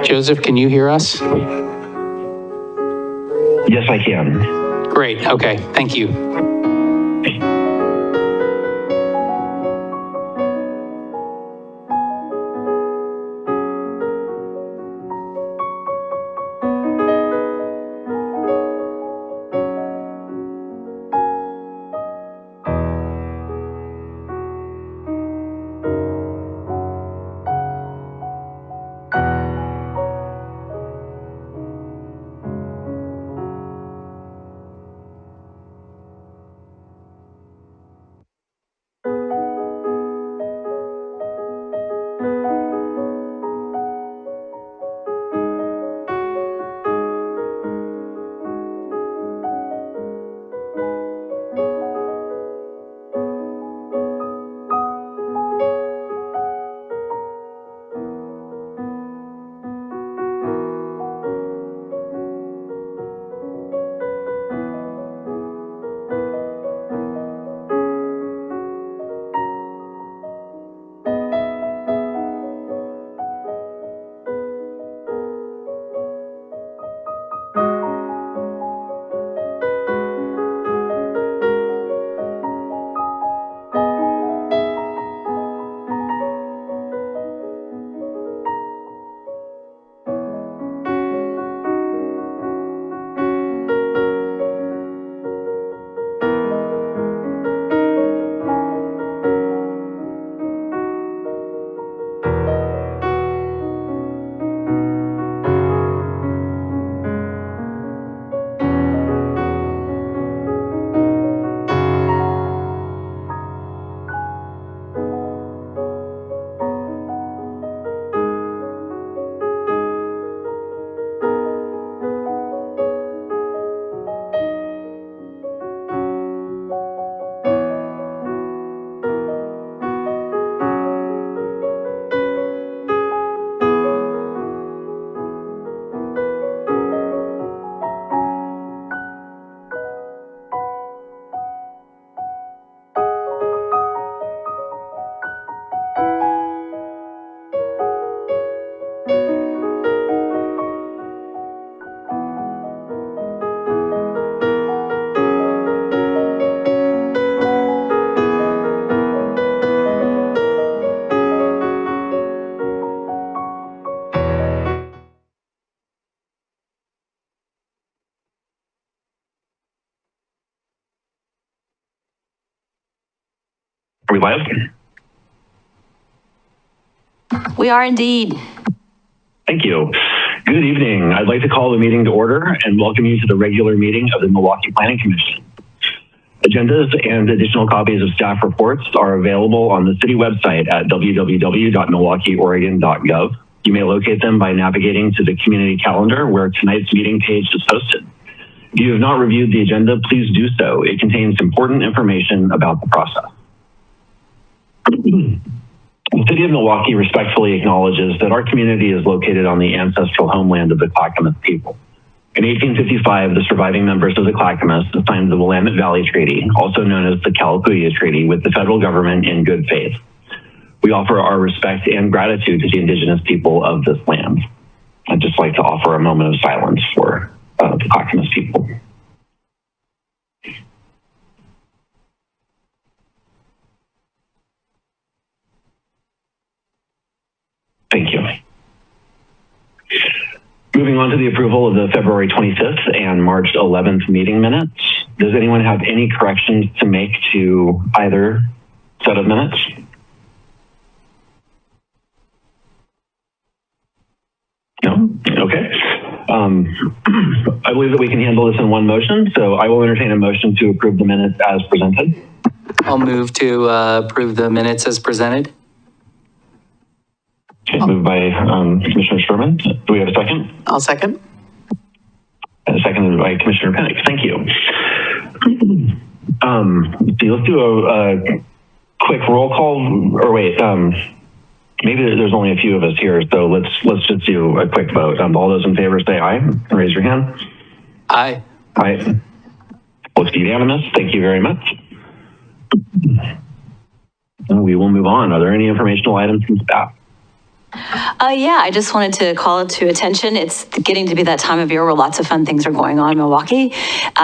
Joseph, can you hear us? Yes, I can. Great. Okay. Thank you. Are we live? We are indeed. Thank you. Good evening. I'd like to call the meeting to order and welcome you to the regular meeting of the Milwuaukie Planning Commission. Agendas and additional copies of staff reports are available on the city website at www.milwaukeeoregon.gov. You may locate them by navigating to the community calendar where tonight's meeting page is posted. If you have not reviewed the agenda, please do so. It contains important information about the process. The City of Milwaukie respectfully acknowledges that our community is located on the ancestral homeland of the Clackamas people. In 1855, the surviving members of the Clackamas signed the Willamette Valley Treaty, also known as the Kalapuya Treaty, with the federal government in good faith. We offer our respect and gratitude to the indigenous people of this land. I'd just like to offer a moment of silence for the Clackamas people. Thank you. Moving on to the approval of the February 25th and March 11th meeting minutes. Does anyone have any corrections to make to either set of minutes? No? Okay. I believe that we can handle this in one motion, so I will entertain a motion to approve the minutes as presented. I'll move to approve the minutes as presented. Okay, moved by Commissioner Sherman. Do we have a second? I'll second. And seconded by Commissioner Penix. Thank you. Let's do a quick roll call, or wait, maybe there's only a few of us here, so let's just do a quick vote. All those in favor say aye. Raise your hand. Aye. Aye. Looks unanimous. Thank you very much. We will move on. Are there any informational items from staff? Yeah, I just wanted to call it to attention. It's getting to be that time of year where lots of fun things are going on in Milwaukee.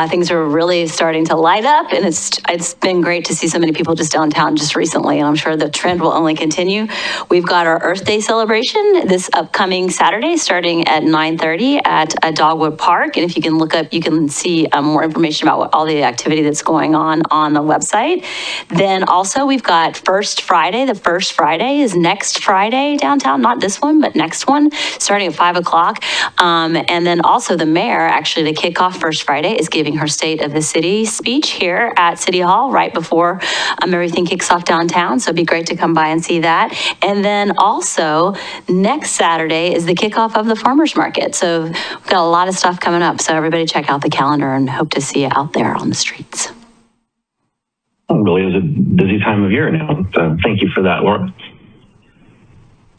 Things are really starting to light up, and it's been great to see so many people just downtown just recently, and I'm sure the trend will only continue. We've got our Earth Day celebration this upcoming Saturday, starting at 9:30 at Dogwood Park, and if you can look up, you can see more information about all the activity that's going on the website. Then also we've got First Friday. The First Friday is next Friday downtown, not this one, but next one, starting at 5 o'clock. And then also the mayor, actually, to kick off First Friday, is giving her State of the City speech here at City Hall right before everything kicks off downtown. So it'd be great to come by and see that. And then also next Saturday is the kickoff of the farmers market. So we've got a lot of stuff coming up. So everybody check out the calendar and hope to see you out there on the streets. It really is a busy time of year now. So thank you for that, Laura.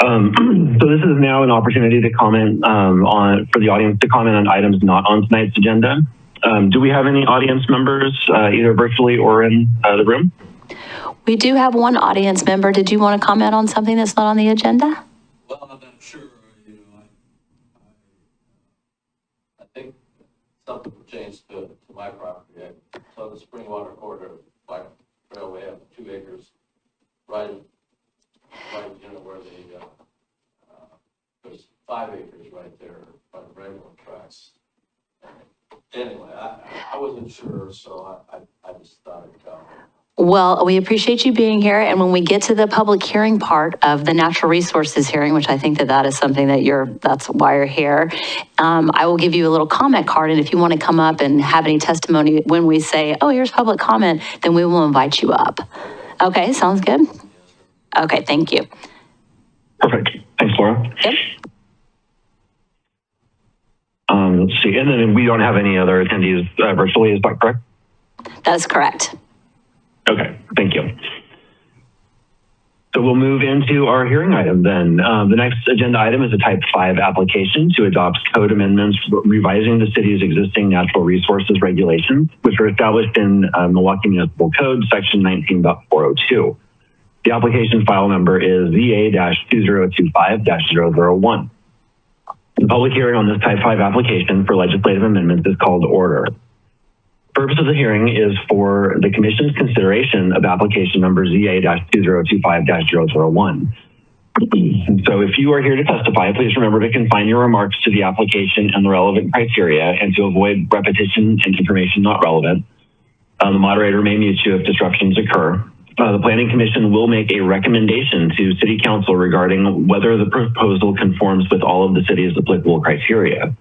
So this is now an opportunity to comment for the audience to comment on items not on tonight's agenda. Do we have any audience members, either virtually or in the room? We do have one audience member. Did you want to comment on something that's not on the agenda? Well, I'm not sure. I think something will change to my property. So the Springwater corridor, bike trail, we have 2 acres right where there's 5 acres right there by the railroad tracks. Anyway, I wasn't sure, so I just thought I'd come. Well, we appreciate you being here, and when we get to the public hearing part of the natural resources hearing, which I think that is something that's why you're here, I will give you a little comment card, and if you want to come up and have any testimony when we say, oh, here's public comment, then we will invite you up. Okay, sounds good? Okay, thank you. Perfect. Thanks, Laura. Yep. Let's see, and then we don't have any other attendees virtually, is that correct? That is correct. Okay, thank you. So we'll move into our hearing item then. The next agenda item is a Type 5 application to adopt code amendments revising the city's existing natural resources regulations, which are established in Milwaukee Municipal Code, section 19.402. The application file number is ZA-2025-001. The public hearing on this Type 5 application for legislative amendments is called to order. The purpose of the hearing is for the Commission's consideration of application number ZA-2025-001. So if you are here to testify, please remember to confine your remarks to the application and the relevant criteria and to avoid repetition and information not relevant. The moderator may mute you if disruptions occur. The Planning Commission will make a recommendation to City Council regarding whether the proposal conforms with all of the city's applicable criteria.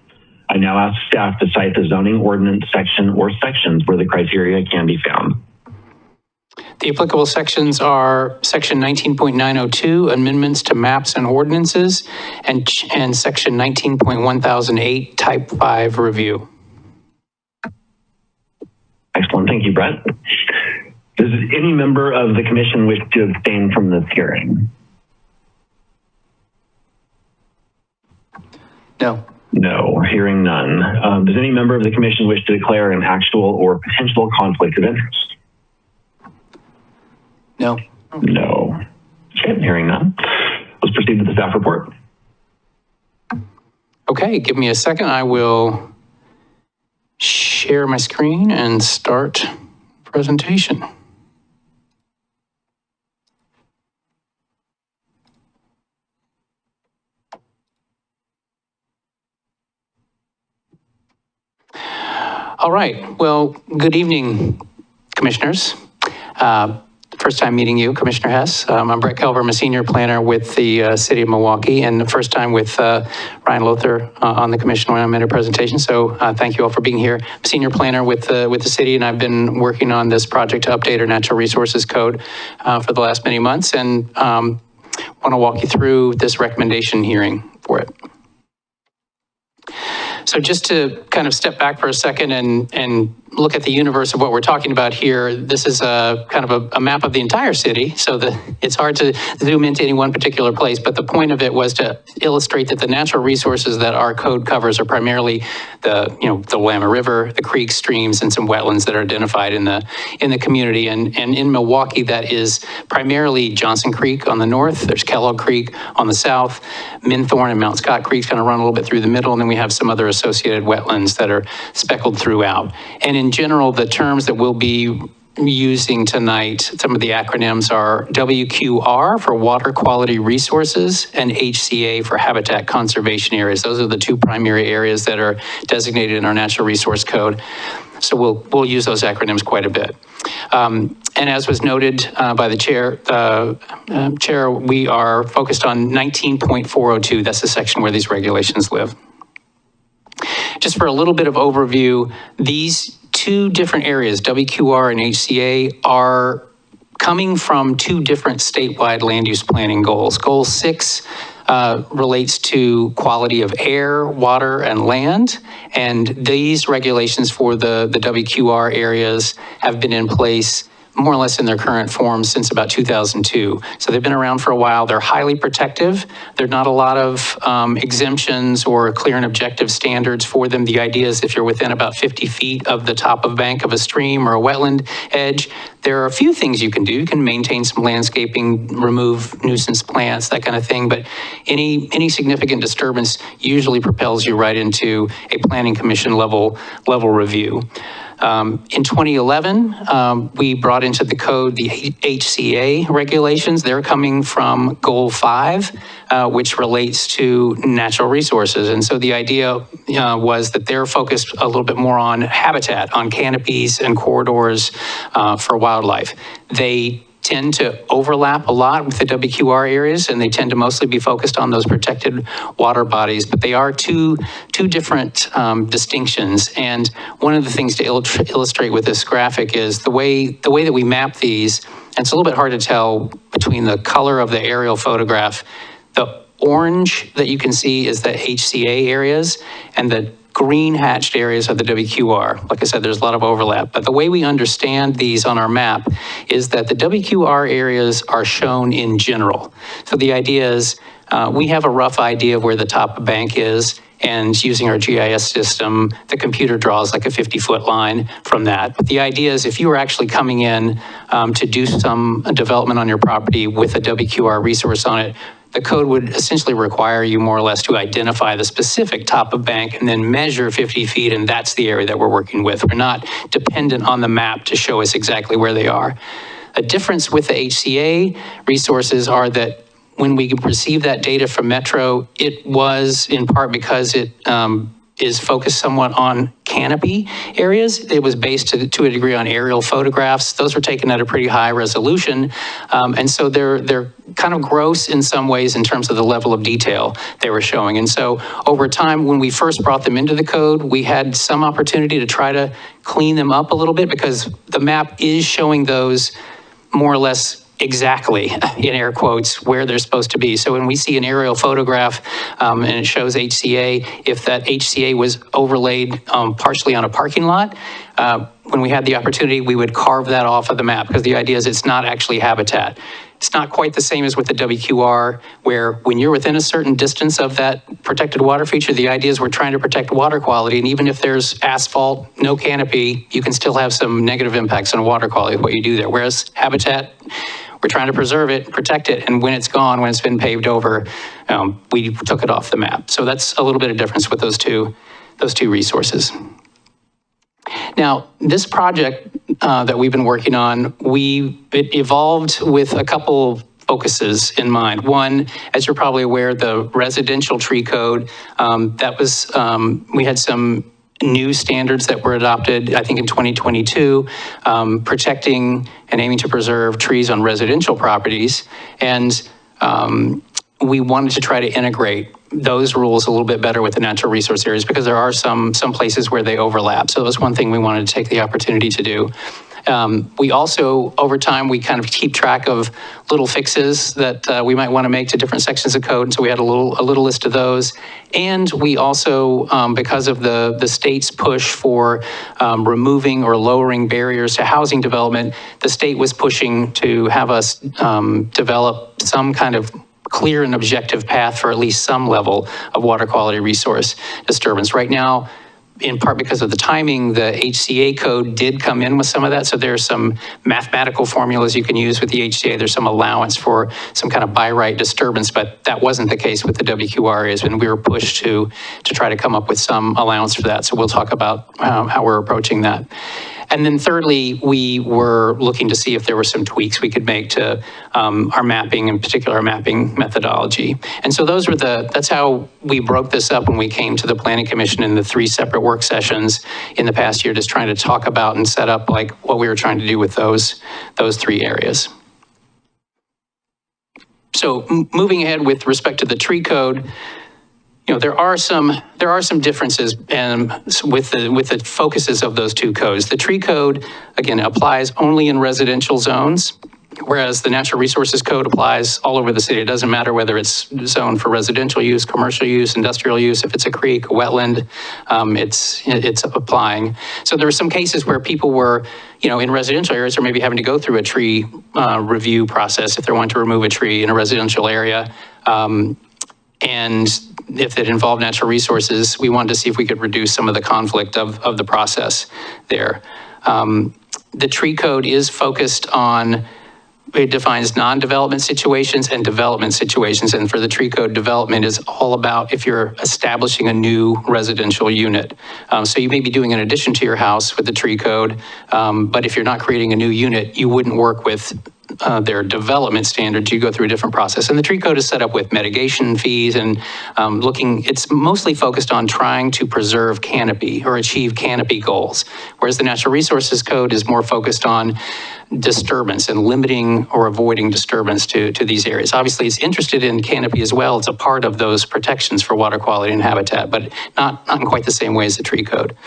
I now ask staff to cite the zoning ordinance section or sections where the criteria can be found. The applicable sections are section 19.902, amendments to maps and ordinances, and section 19.1008, type 5 review. Excellent, thank you, Brett. Does any member of the commission wish to abstain from this hearing? No. No, hearing none. Does any member of the commission wish to declare an actual or potential conflict of interest? No. No. Okay, hearing none. Let's proceed with the staff report. Okay, give me a second. I will share my screen and start presentation. All right, well, good evening, commissioners. First time meeting you, Commissioner Hess. I'm Brett Kelver. I'm a senior planner with the City of Milwaukee, and the first time with Ryan Lothar on the commission when I made a presentation. So thank you all for being here. I'm senior planner with the city, and I've been working on this project to update our natural resources code for the last many months, and want to walk you through this recommendation hearing for it. So just to kind of step back for a second and look at the universe of what we're talking about here, this is a kind of a map of the entire city, so it's hard to zoom into any one particular place, but the point of it was to illustrate that the natural resources that our code covers are primarily the Willamette River, the creeks, streams, and some wetlands that are identified in the community. And in Milwuaukie, that is primarily Johnson Creek on the north, there's Kellogg Creek on the south, Minthorn and Mount Scott Creeks kind of run a little bit through the middle, and then we have some other associated wetlands that are speckled throughout. And in general, the terms that we'll be using tonight, some of the acronyms are WQR for Water Quality Resources and HCA for Habitat Conservation Areas. Those are the two primary areas that are designated in our Natural Resource Code. So we'll use those acronyms quite a bit. And as was noted by the chair, we are focused on 19.402. That's the section where these regulations live. Just for a little bit of overview, these two different areas, WQR and HCA, are coming from two different statewide land use planning goals. Goal 6 relates to quality of air, water, and land. And these regulations for the WQR areas have been in place more or less in their current form since about 2002. So they've been around for a while. They're highly protective. There are not a lot of exemptions or clear and objective standards for them. The idea is if you're within about 50 feet of the top of bank of a stream or a wetland edge, there are a few things you can do. You can maintain some landscaping, remove nuisance plants, that kind of thing. But any significant disturbance usually propels you right into a planning commission level review. In 2011, we brought into the code the HCA regulations. They're coming from Goal 5, which relates to natural resources. And so the idea was that they're focused a little bit more on habitat, on canopies and corridors for wildlife. They tend to overlap a lot with the WQR areas, and they tend to mostly be focused on those protected water bodies, but they are two different distinctions. And one of the things to illustrate with this graphic is the way that we map these, and it's a little bit hard to tell between the color of the aerial photograph. The orange that you can see is the HCA areas, and the green hatched areas of the WQR. Like I said, there's a lot of overlap, but the way we understand these on our map is that the WQR areas are shown in general. So the idea is we have a rough idea of where the top bank is, and using our GIS system, the computer draws like a 50-foot line from that. But the idea is if you were actually coming in to do some development on your property with a WQR resource on it, the code would essentially require you more or less to identify the specific top of bank and then measure 50 feet, and that's the area that we're working with. We're not dependent on the map to show us exactly where they are. A difference with the HCA resources are that when we receive that data from Metro, it was in part because it is focused somewhat on canopy areas. It was based to a degree on aerial photographs. Those were taken at a pretty high resolution. And so they're kind of gross in some ways in terms of the level of detail they were showing. And so over time, when we first brought them into the code, we had some opportunity to try to clean them up a little bit because the map is showing those more or less exactly, in air quotes, where they're supposed to be. So when we see an aerial photograph and it shows HCA, if that HCA was overlaid partially on a parking lot, when we had the opportunity, we would carve that off of the map because the idea is it's not actually habitat. It's not quite the same as with the WQR, where when you're within a certain distance of that protected water feature, the idea is we're trying to protect water quality. And even if there's asphalt, no canopy, you can still have some negative impacts on water quality with what you do there. Whereas habitat, we're trying to preserve it, protect it, and when it's gone, when it's been paved over, we took it off the map. So that's a little bit of difference with those two resources. Now, this project that we've been working on, it evolved with a couple focuses in mind. One, as you're probably aware, the residential tree code, we had some new standards that were adopted, I think in 2022, protecting and aiming to preserve trees on residential properties. And we wanted to try to integrate those rules a little bit better with the natural resource areas because there are some places where they overlap. So that was one thing we wanted to take the opportunity to do. We also, over time, we kind of keep track of little fixes that we might want to make to different sections of code. And so we had a little list of those. And we also, because of the state's push for removing or lowering barriers to housing development, the state was pushing to have us develop some kind of clear and objective path for at least some level of water quality resource disturbance. Right now, in part because of the timing, the HCA code did come in with some of that. So there's some mathematical formulas you can use with the HCA. There's some allowance for some kind of by right disturbance, but that wasn't the case with the WQR areas, and we were pushed to try to come up with some allowance for that. So we'll talk about how we're approaching that. And then thirdly, we were looking to see if there were some tweaks we could make to our mapping, in particular our mapping methodology. And so that's how we broke this up when we came to the Planning Commission in the 3 separate work sessions in the past year, just trying to talk about and set up like what we were trying to do with those 3 areas. So moving ahead with respect to the tree code, there are some differences with the focuses of those 2 codes. The tree code, again, applies only in residential zones, whereas the natural resources code applies all over the city. It doesn't matter whether it's zoned for residential use, commercial use, industrial use. If it's a creek, a wetland, it's applying. So there were some cases where people were, in residential areas, or maybe having to go through a tree review process if they want to remove a tree in a residential area. And if it involved natural resources, we wanted to see if we could reduce some of the conflict of the process there. The tree code is focused on, it defines non-development situations and development situations. And for the tree code, development is all about if you're establishing a new residential unit. So you may be doing an addition to your house with the tree code, but if you're not creating a new unit, you wouldn't work with their development standards. You go through a different process. And the tree code is set up with mitigation fees and it's mostly focused on trying to preserve canopy or achieve canopy goals. Whereas the natural resources code is more focused on disturbance and limiting or avoiding disturbance to these areas. Obviously, it's interested in canopy as well. It's a part of those protections for water quality and habitat, but not in quite the same way as the tree code.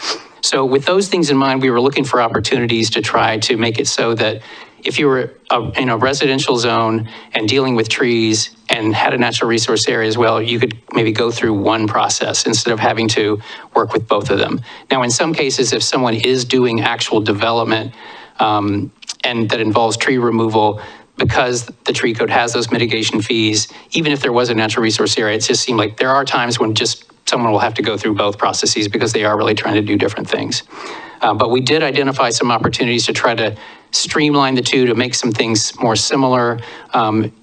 So with those things in mind, we were looking for opportunities to try to make it so that if you were in a residential zone and dealing with trees and had a natural resource area as well, you could maybe go through one process instead of having to work with both of them. Now, in some cases, if someone is doing actual development and that involves tree removal, because the tree code has those mitigation fees, even if there was a natural resource area, it just seemed like there are times when just someone will have to go through both processes because they are really trying to do different things. But we did identify some opportunities to try to streamline the 2 to make some things more similar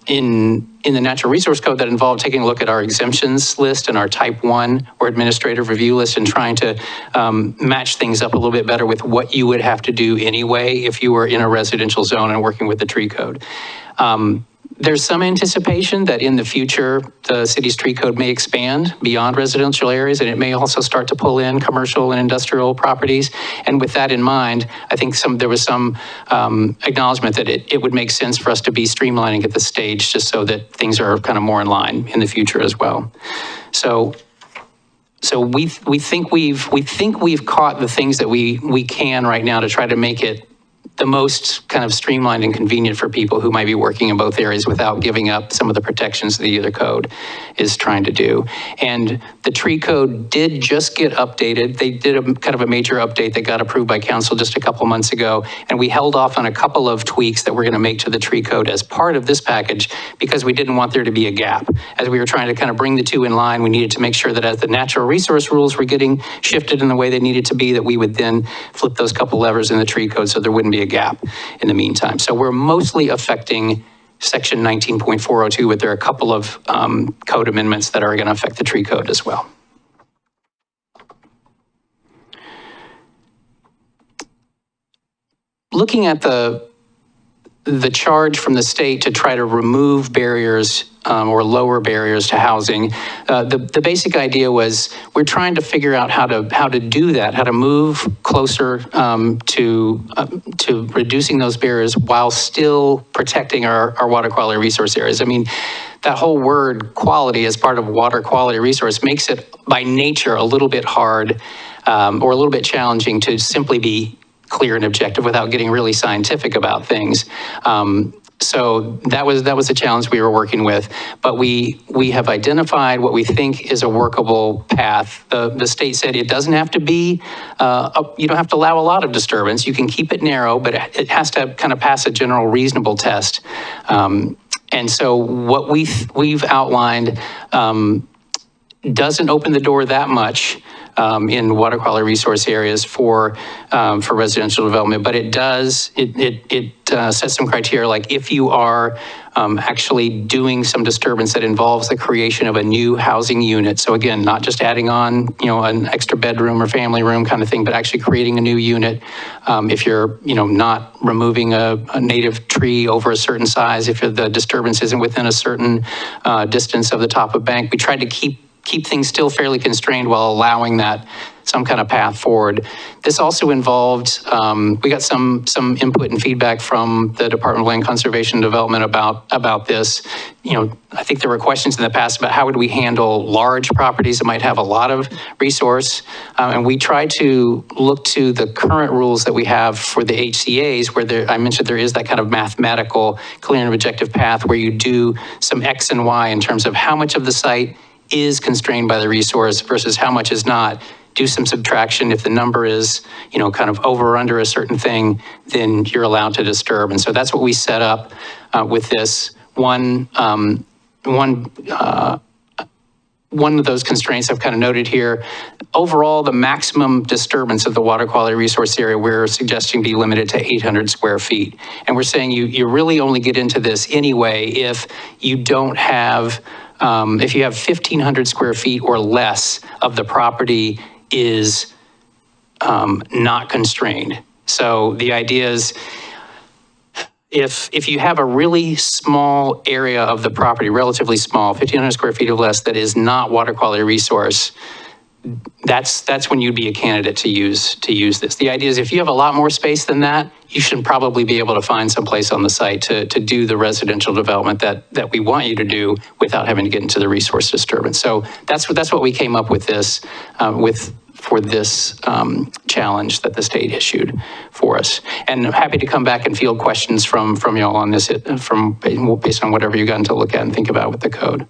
in the natural resource code that involved taking a look at our exemptions list and our type 1 or administrative review list and trying to match things up a little bit better with what you would have to do anyway if you were in a residential zone and working with the tree code. There's some anticipation that in the future, the city's tree code may expand beyond residential areas, and it may also start to pull in commercial and industrial properties. And with that in mind, I think there was some acknowledgement that it would make sense for us to be streamlining at this stage just so that things are kind of more in line in the future as well. So we think we've caught the things that we can right now to try to make it the most kind of streamlined and convenient for people who might be working in both areas without giving up some of the protections that the other code is trying to do. And the tree code did just get updated. They did a kind of a major update that got approved by council just a couple months ago. And we held off on a couple of tweaks that we're going to make to the tree code as part of this package because we didn't want there to be a gap. As we were trying to kind of bring the 2 in line, we needed to make sure that as the natural resource rules were getting shifted in the way they needed to be, that we would then flip those couple levers in the tree code so there wouldn't be a gap in the meantime. So we're mostly affecting section 19.402, but there are a couple of code amendments that are going to affect the tree code as well. Looking at the charge from the state to try to remove barriers or lower barriers to housing, the basic idea was we're trying to figure out how to do that, how to move closer to reducing those barriers while still protecting our water quality resource areas. I mean, that whole word quality as part of water quality resource makes it by nature a little bit hard or a little bit challenging to simply be clear and objective without getting really scientific about things. So that was a challenge we were working with, but we have identified what we think is a workable path. The state said it doesn't have to be, you don't have to allow a lot of disturbance. You can keep it narrow, but it has to kind of pass a general reasonable test. And so what we've outlined doesn't open the door that much in water quality resource areas for residential development, but it does, it sets some criteria, like if you are actually doing some disturbance that involves the creation of a new housing unit. So again, not just adding on, an extra bedroom or family room kind of thing, but actually creating a new unit. If you're, not removing a native tree over a certain size, if the disturbance isn't within a certain distance of the top of bank, we tried to keep things still fairly constrained while allowing that some kind of path forward. This also involved, we got some input and feedback from the Department of Land Conservation and Development about this. I think there were questions in the past about how would we handle large properties that might have a lot of resource. And we tried to look to the current rules that we have for the HCAs, where I mentioned there is that kind of mathematical clear and objective path where you do some X and Y in terms of how much of the site is constrained by the resource versus how much is not. Do some subtraction. If the number is, kind of over or under a certain thing, then you're allowed to disturb. And so that's what we set up with this. One of those constraints I've kind of noted here. Overall, the maximum disturbance of the water quality resource area we're suggesting be limited to 800 square feet. And we're saying you really only get into this anyway if you don't have if you have 1,500 square feet or less of the property is not constrained. So the idea is if you have a really small area of the property, relatively small, 1,500 square feet or less, that is not water quality resource, that's when you'd be a candidate to use this. The idea is if you have a lot more space than that, you should probably be able to find some place on the site to do the residential development that we want you to do without having to get into the resource disturbance. So that's what we came up with this for this challenge that the state issued for us. And I'm happy to come back and field questions from y'all on this based on whatever you gotten to look at and think about with the code.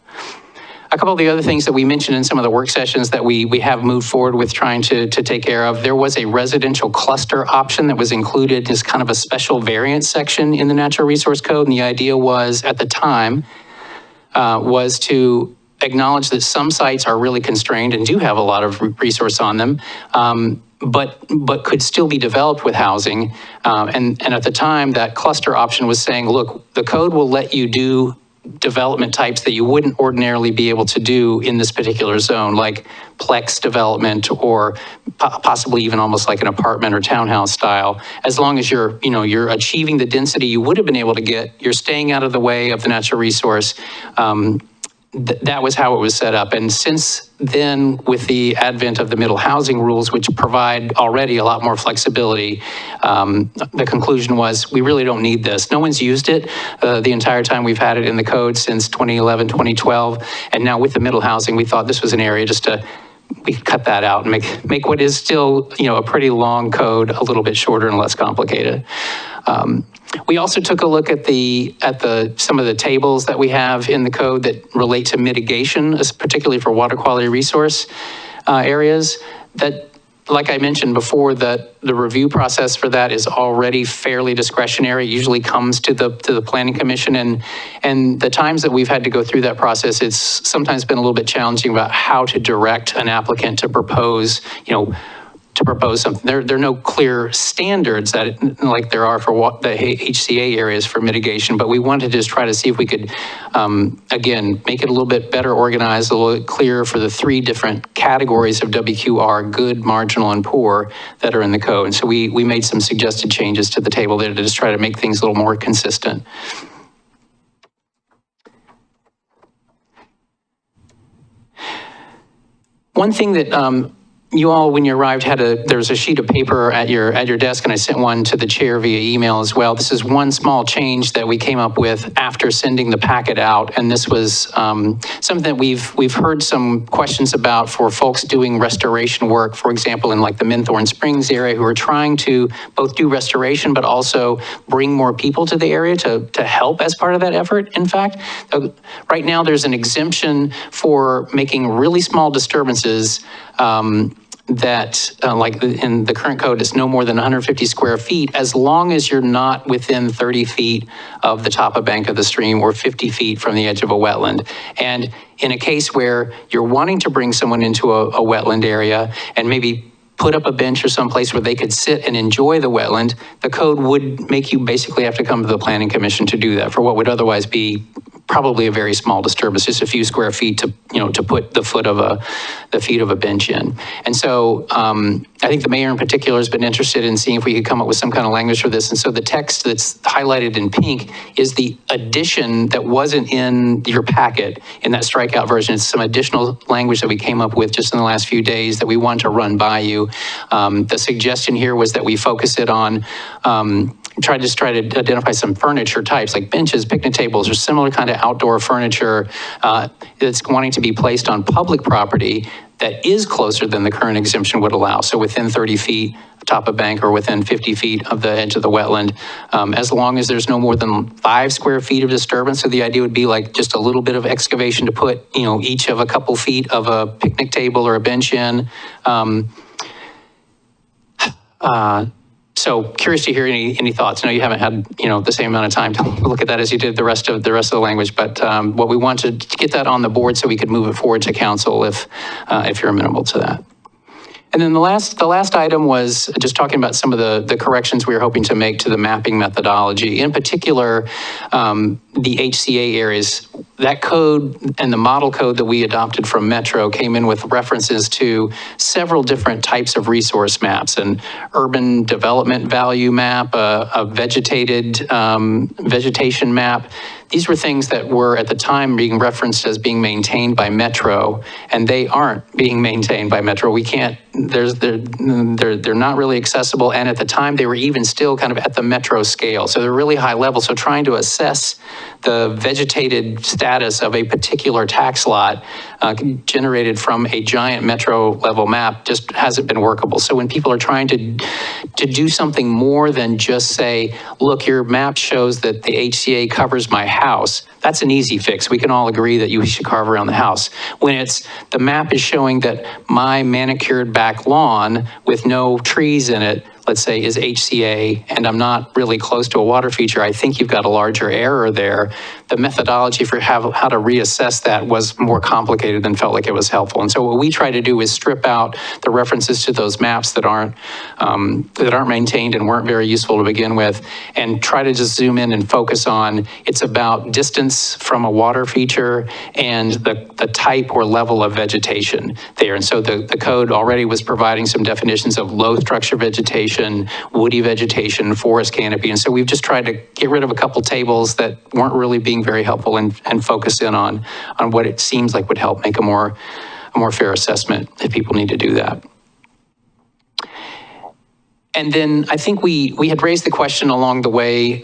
A couple of the other things that we mentioned in some of the work sessions that we have moved forward with trying to take care of, there was a residential cluster option that was included as kind of a special variance section in the Natural Resource Code. And the idea was, at the time, was to acknowledge that some sites are really constrained and do have a lot of resource on them, but could still be developed with housing. And at the time, that cluster option was saying, look, the code will let you do development types that you wouldn't ordinarily be able to do in this particular zone, like plex development or possibly even almost like an apartment or townhouse style. As long as you're achieving the density you would have been able to get, you're staying out of the way of the natural resource. That was how it was set up. And since then, with the advent of the middle housing rules, which provide already a lot more flexibility, the conclusion was we really don't need this. No one's used it the entire time we've had it in the code since 2011, 2012. And now with the middle housing, we thought this was an area we could cut that out and make what is still, a pretty long code a little bit shorter and less complicated. We also took a look at some of the tables that we have in the code that relate to mitigation, particularly for water quality resource areas. That, like I mentioned before, that the review process for that is already fairly discretionary. It usually comes to the Planning Commission, and the times that we've had to go through that process, it's sometimes been a little bit challenging about how to direct an applicant to propose, something. There are no clear standards like there are for the HCA areas for mitigation, but we wanted to just try to see if we could, again, make it a little bit better organized, a little bit clearer for the three different categories of WQR, good, marginal, and poor, that are in the code. And so we made some suggested changes to the table there to just try to make things a little more consistent. One thing that you all, when you arrived, there's a sheet of paper at your desk, and I sent one to the chair via email as well. This is one small change that we came up with after sending the packet out, and this was something that we've heard some questions about for folks doing restoration work, for example, in like the Minthorn Springs area, who are trying to both do restoration but also bring more people to the area to help as part of that effort. In fact, right now there's an exemption for making really small disturbances that, like in the current code, is no more than 150 square feet, as long as you're not within 30 feet of the top of bank of the stream or 50 feet from the edge of a wetland. And in a case where you're wanting to bring someone into a wetland area and maybe put up a bench or someplace where they could sit and enjoy the wetland, the code would make you basically have to come to the Planning Commission to do that for what would otherwise be probably a very small disturbance, just a few square feet to, to put the feet of a bench in. And so I think the mayor in particular has been interested in seeing if we could come up with some kind of language for this. And so the text that's highlighted in pink is the addition that wasn't in your packet in that strikeout version. It's some additional language that we came up with just in the last few days that we wanted to run by you. The suggestion here was that we focus it on try to identify some furniture types like benches, picnic tables, or similar kind of outdoor furniture that's wanting to be placed on public property that is closer than the current exemption would allow. So within 30 feet of top of bank or within 50 feet of the edge of the wetland, as long as there's no more than 5 square feet of disturbance. So the idea would be like just a little bit of excavation to put, each of a couple feet of a picnic table or a bench in. So curious to hear any thoughts. I know you haven't had the same amount of time to look at that as you did the rest of the language, but what we wanted to get that on the board so we could move it forward to council if you're amenable to that. And then the last item was just talking about some of the corrections we were hoping to make to the mapping methodology. In particular, the HCA areas. That code and the model code that we adopted from Metro came in with references to several different types of resource maps: an urban development value map, a vegetation map. These were things that were at the time being referenced as being maintained by Metro, and they aren't being maintained by Metro. We can't, they're not really accessible, and at the time they were even still kind of at the Metro scale. So they're really high level. So trying to assess the vegetated status of a particular tax lot generated from a giant Metro level map just hasn't been workable. So when people are trying to do something more than just say, look, your map shows that the HCA covers my house, that's an easy fix. We can all agree that you should carve around the house. When it's the map is showing that my manicured back lawn with no trees in it, let's say, is HCA, and I'm not really close to a water feature, I think you've got a larger error there. The methodology for how to reassess that was more complicated than felt like it was helpful. And so what we try to do is strip out the references to those maps that aren't maintained and weren't very useful to begin with, and try to just zoom in and focus on it's about distance from a water feature and the type or level of vegetation there. And so the code already was providing some definitions of low structure vegetation, woody vegetation, forest canopy. And so we've just tried to get rid of a couple tables that weren't really being very helpful and focus in on what it seems like would help make a more fair assessment if people need to do that. And then I think we had raised the question along the way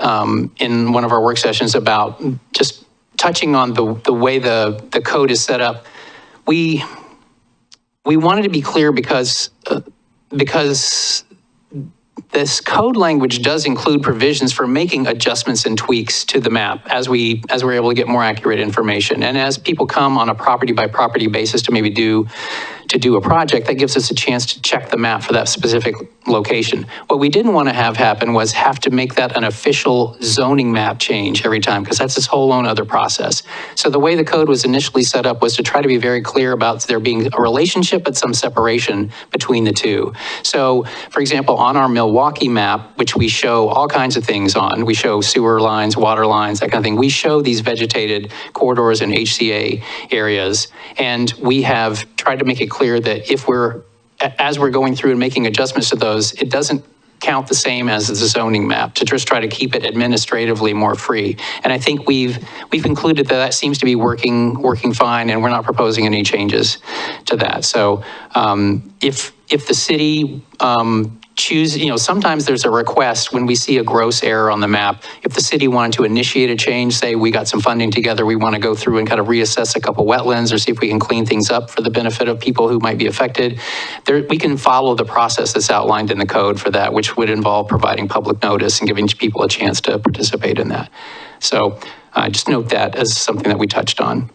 in one of our work sessions about just touching on the way the code is set up. We wanted to be clear because this code language does include provisions for making adjustments and tweaks to the map as we're able to get more accurate information. And as people come on a property by property basis to maybe do a project, that gives us a chance to check the map for that specific location. What we didn't want to have happen was have to make that an official zoning map change every time, because that's this whole own other process. So the way the code was initially set up was to try to be very clear about there being a relationship but some separation between the two. So for example, on our Milwuaukie map, which we show all kinds of things on, we show sewer lines, water lines, that kind of thing. We show these vegetated corridors and HCA areas, and we have tried to make it clear that as we're going through and making adjustments to those, it doesn't count the same as the zoning map, to just try to keep it administratively more free. And I think we've concluded that seems to be working fine, and we're not proposing any changes to that. So if if the city sometimes there's a request when we see a gross error on the map. If the city wanted to initiate a change, say we got some funding together, we want to go through and kind of reassess a couple wetlands or see if we can clean things up for the benefit of people who might be affected, we can follow the process that's outlined in the code for that, which would involve providing public notice and giving people a chance to participate in that. So just note that as something that we touched on.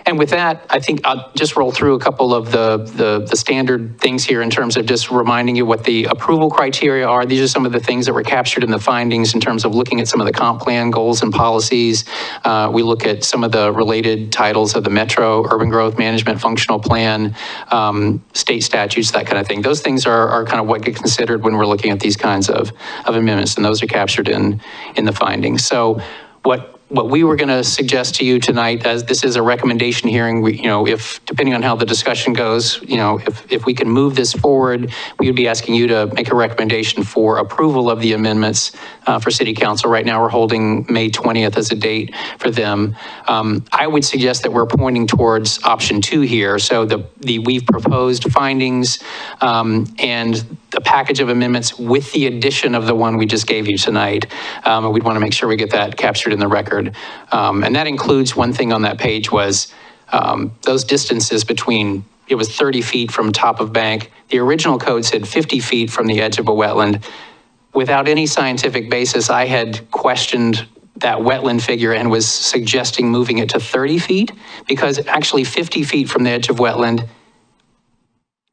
And with that, I think I'll just roll through a couple of the standard things here in terms of just reminding you what the approval criteria are. These are some of the things that were captured in the findings in terms of looking at some of the comp plan goals and policies. We look at some of the related titles of the Metro Urban Growth Management Functional Plan, state statutes, that kind of thing. Those things are kind of what get considered when we're looking at these kinds of amendments, and those are captured in the findings. So what we were going to suggest to you tonight, as this is a recommendation hearing, if depending on how the discussion goes, if we can move this forward, we would be asking you to make a recommendation for approval of the amendments for City Council. Right now, we're holding May 20th as a date for them. I would suggest that we're pointing towards option 2 here. So we've proposed findings and a package of amendments with the addition of the one we just gave you tonight. We'd want to make sure we get that captured in the record. And that includes, one thing on that page was those distances between, it was 30 feet from top of bank. The original code said 50 feet from the edge of a wetland. Without any scientific basis, I had questioned that wetland figure and was suggesting moving it to 30 feet because actually 50 feet from the edge of wetland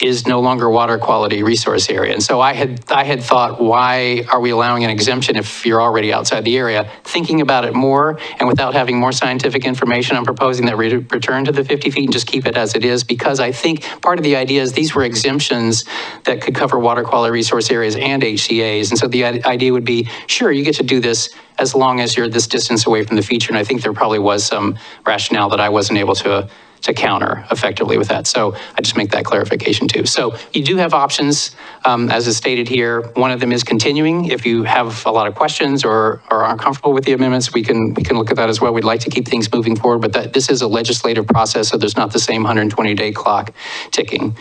is no longer water quality resource area. And so I had thought, why are we allowing an exemption if you're already outside the area? Thinking about it more and without having more scientific information, I'm proposing that we return to the 50 feet and just keep it as it is, because I think part of the idea is these were exemptions that could cover water quality resource areas and HCAs. And so the idea would be, sure, you get to do this as long as you're this distance away from the feature. And I think there probably was some rationale that I wasn't able to counter effectively with that. So I just make that clarification too. So you do have options, as is stated here. One of them is continuing. If you have a lot of questions or aren't comfortable with the amendments, we can look at that as well. We'd like to keep things moving forward, but this is a legislative process, so there's not the same 120-day clock ticking.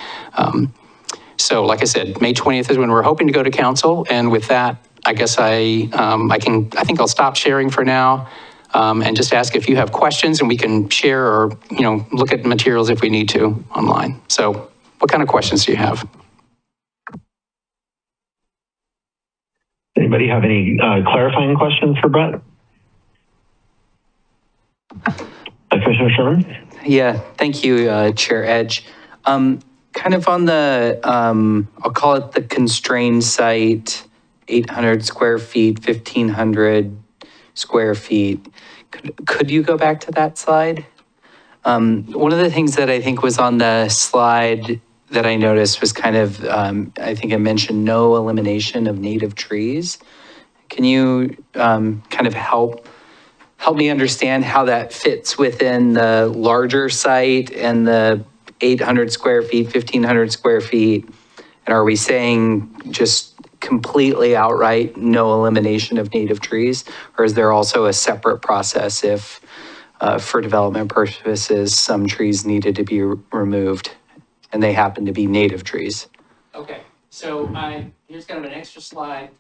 So like I said, May 20th is when we're hoping to go to council. And with that, I guess I think I'll stop sharing for now. And just ask if you have questions, and we can share or, look at materials if we need to online. So what kind of questions do you have? Anybody have any clarifying questions for Brett? Commissioner Sherman? Yeah, thank you, Chair Edge. Kind of on the, I'll call it the constrained site, 800 square feet, 1,500 square feet. Could you go back to that slide? One of the things that I think was on the slide that I noticed was kind of, I think I mentioned no elimination of native trees. Can you kind of help me understand how that fits within the larger site and the 800 square feet, 1,500 square feet? And are we saying just completely outright no elimination of native trees? Or is there also a separate process if for development purposes, some trees needed to be removed and they happen to be native trees? Okay, so here's kind of an extra slide.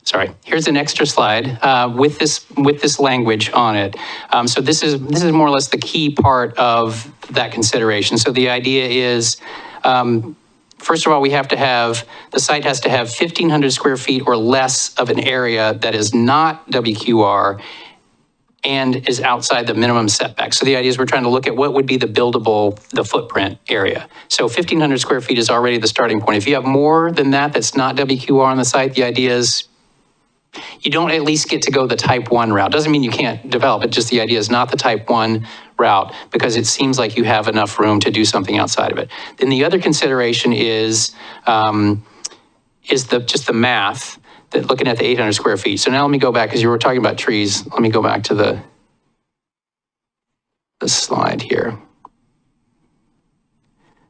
Sorry, here's an extra slide with this language on it. So this is more or less the key part of that consideration. So the idea is, first of all, the site has to have 1,500 square feet or less of an area that is not WQR and is outside the minimum setback. So the idea is we're trying to look at what would be the footprint area. So 1,500 square feet is already the starting point. If you have more than that, that's not WQR on the site, the idea is you don't at least get to go the type 1 route. Doesn't mean you can't develop it, just the idea is not the type 1 route because it seems like you have enough room to do something outside of it. Then the other consideration is just the math, that looking at the 800 square feet. So now let me go back, because you were talking about trees. Let me go back to the slide here.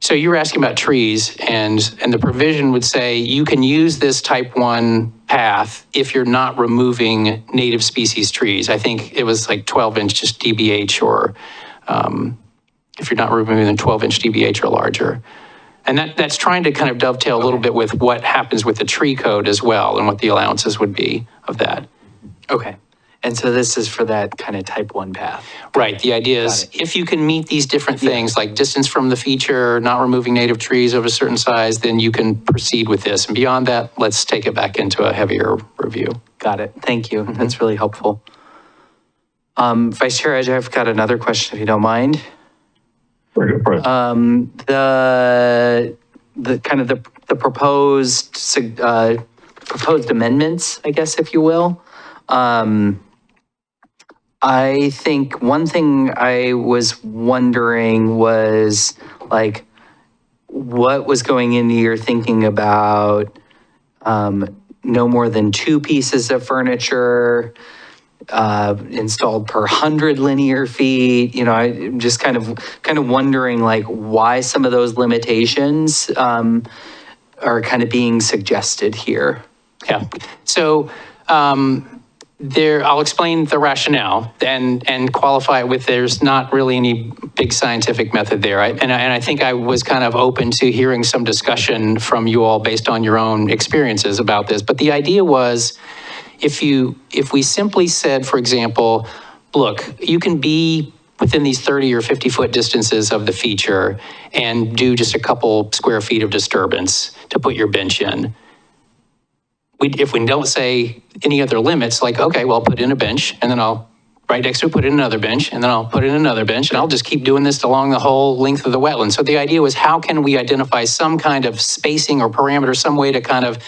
So you were asking about trees, and the provision would say you can use this type 1 path if you're not removing native species trees. I think it was like 12-inch just DBH, or if you're not removing the 12-inch DBH or larger. And that's trying to kind of dovetail a little bit with what happens with the tree code as well and what the allowances would be of that. Okay. And so this is for that kind of type 1 path. Right, the idea Got is it. if you can meet these different things, like distance from the feature, not removing native trees of a certain size, then you can proceed with this. And beyond that, let's take it back into a heavier review. Got it. Thank you. That's really helpful. Vice Chair Edge, I've got another question if you don't mind. Go for it. The kind of the proposed amendments, I guess, if you will. I think one thing I was wondering was like, what was going into your thinking about no more than 2 pieces of furniture installed per 100 linear feet? You know, I'm just kind of wondering like why some of those limitations are kind of being suggested here. Yeah, so I'll explain the rationale and qualify it with there's not really any big scientific method there. And I think I was kind of open to hearing some discussion from you all based on your own experiences about this. But the idea was if we simply said, for example, look, you can be within these 30 or 50 foot distances of the feature and do just a couple square feet of disturbance to put your bench in. If we don't say any other limits, like, okay, well, put in a bench, and then I'll, right next to it, put in another bench, and then I'll put in another bench, and I'll just keep doing this along the whole length of the wetland. So the idea was, how can we identify some kind of spacing or parameter, some way to kind of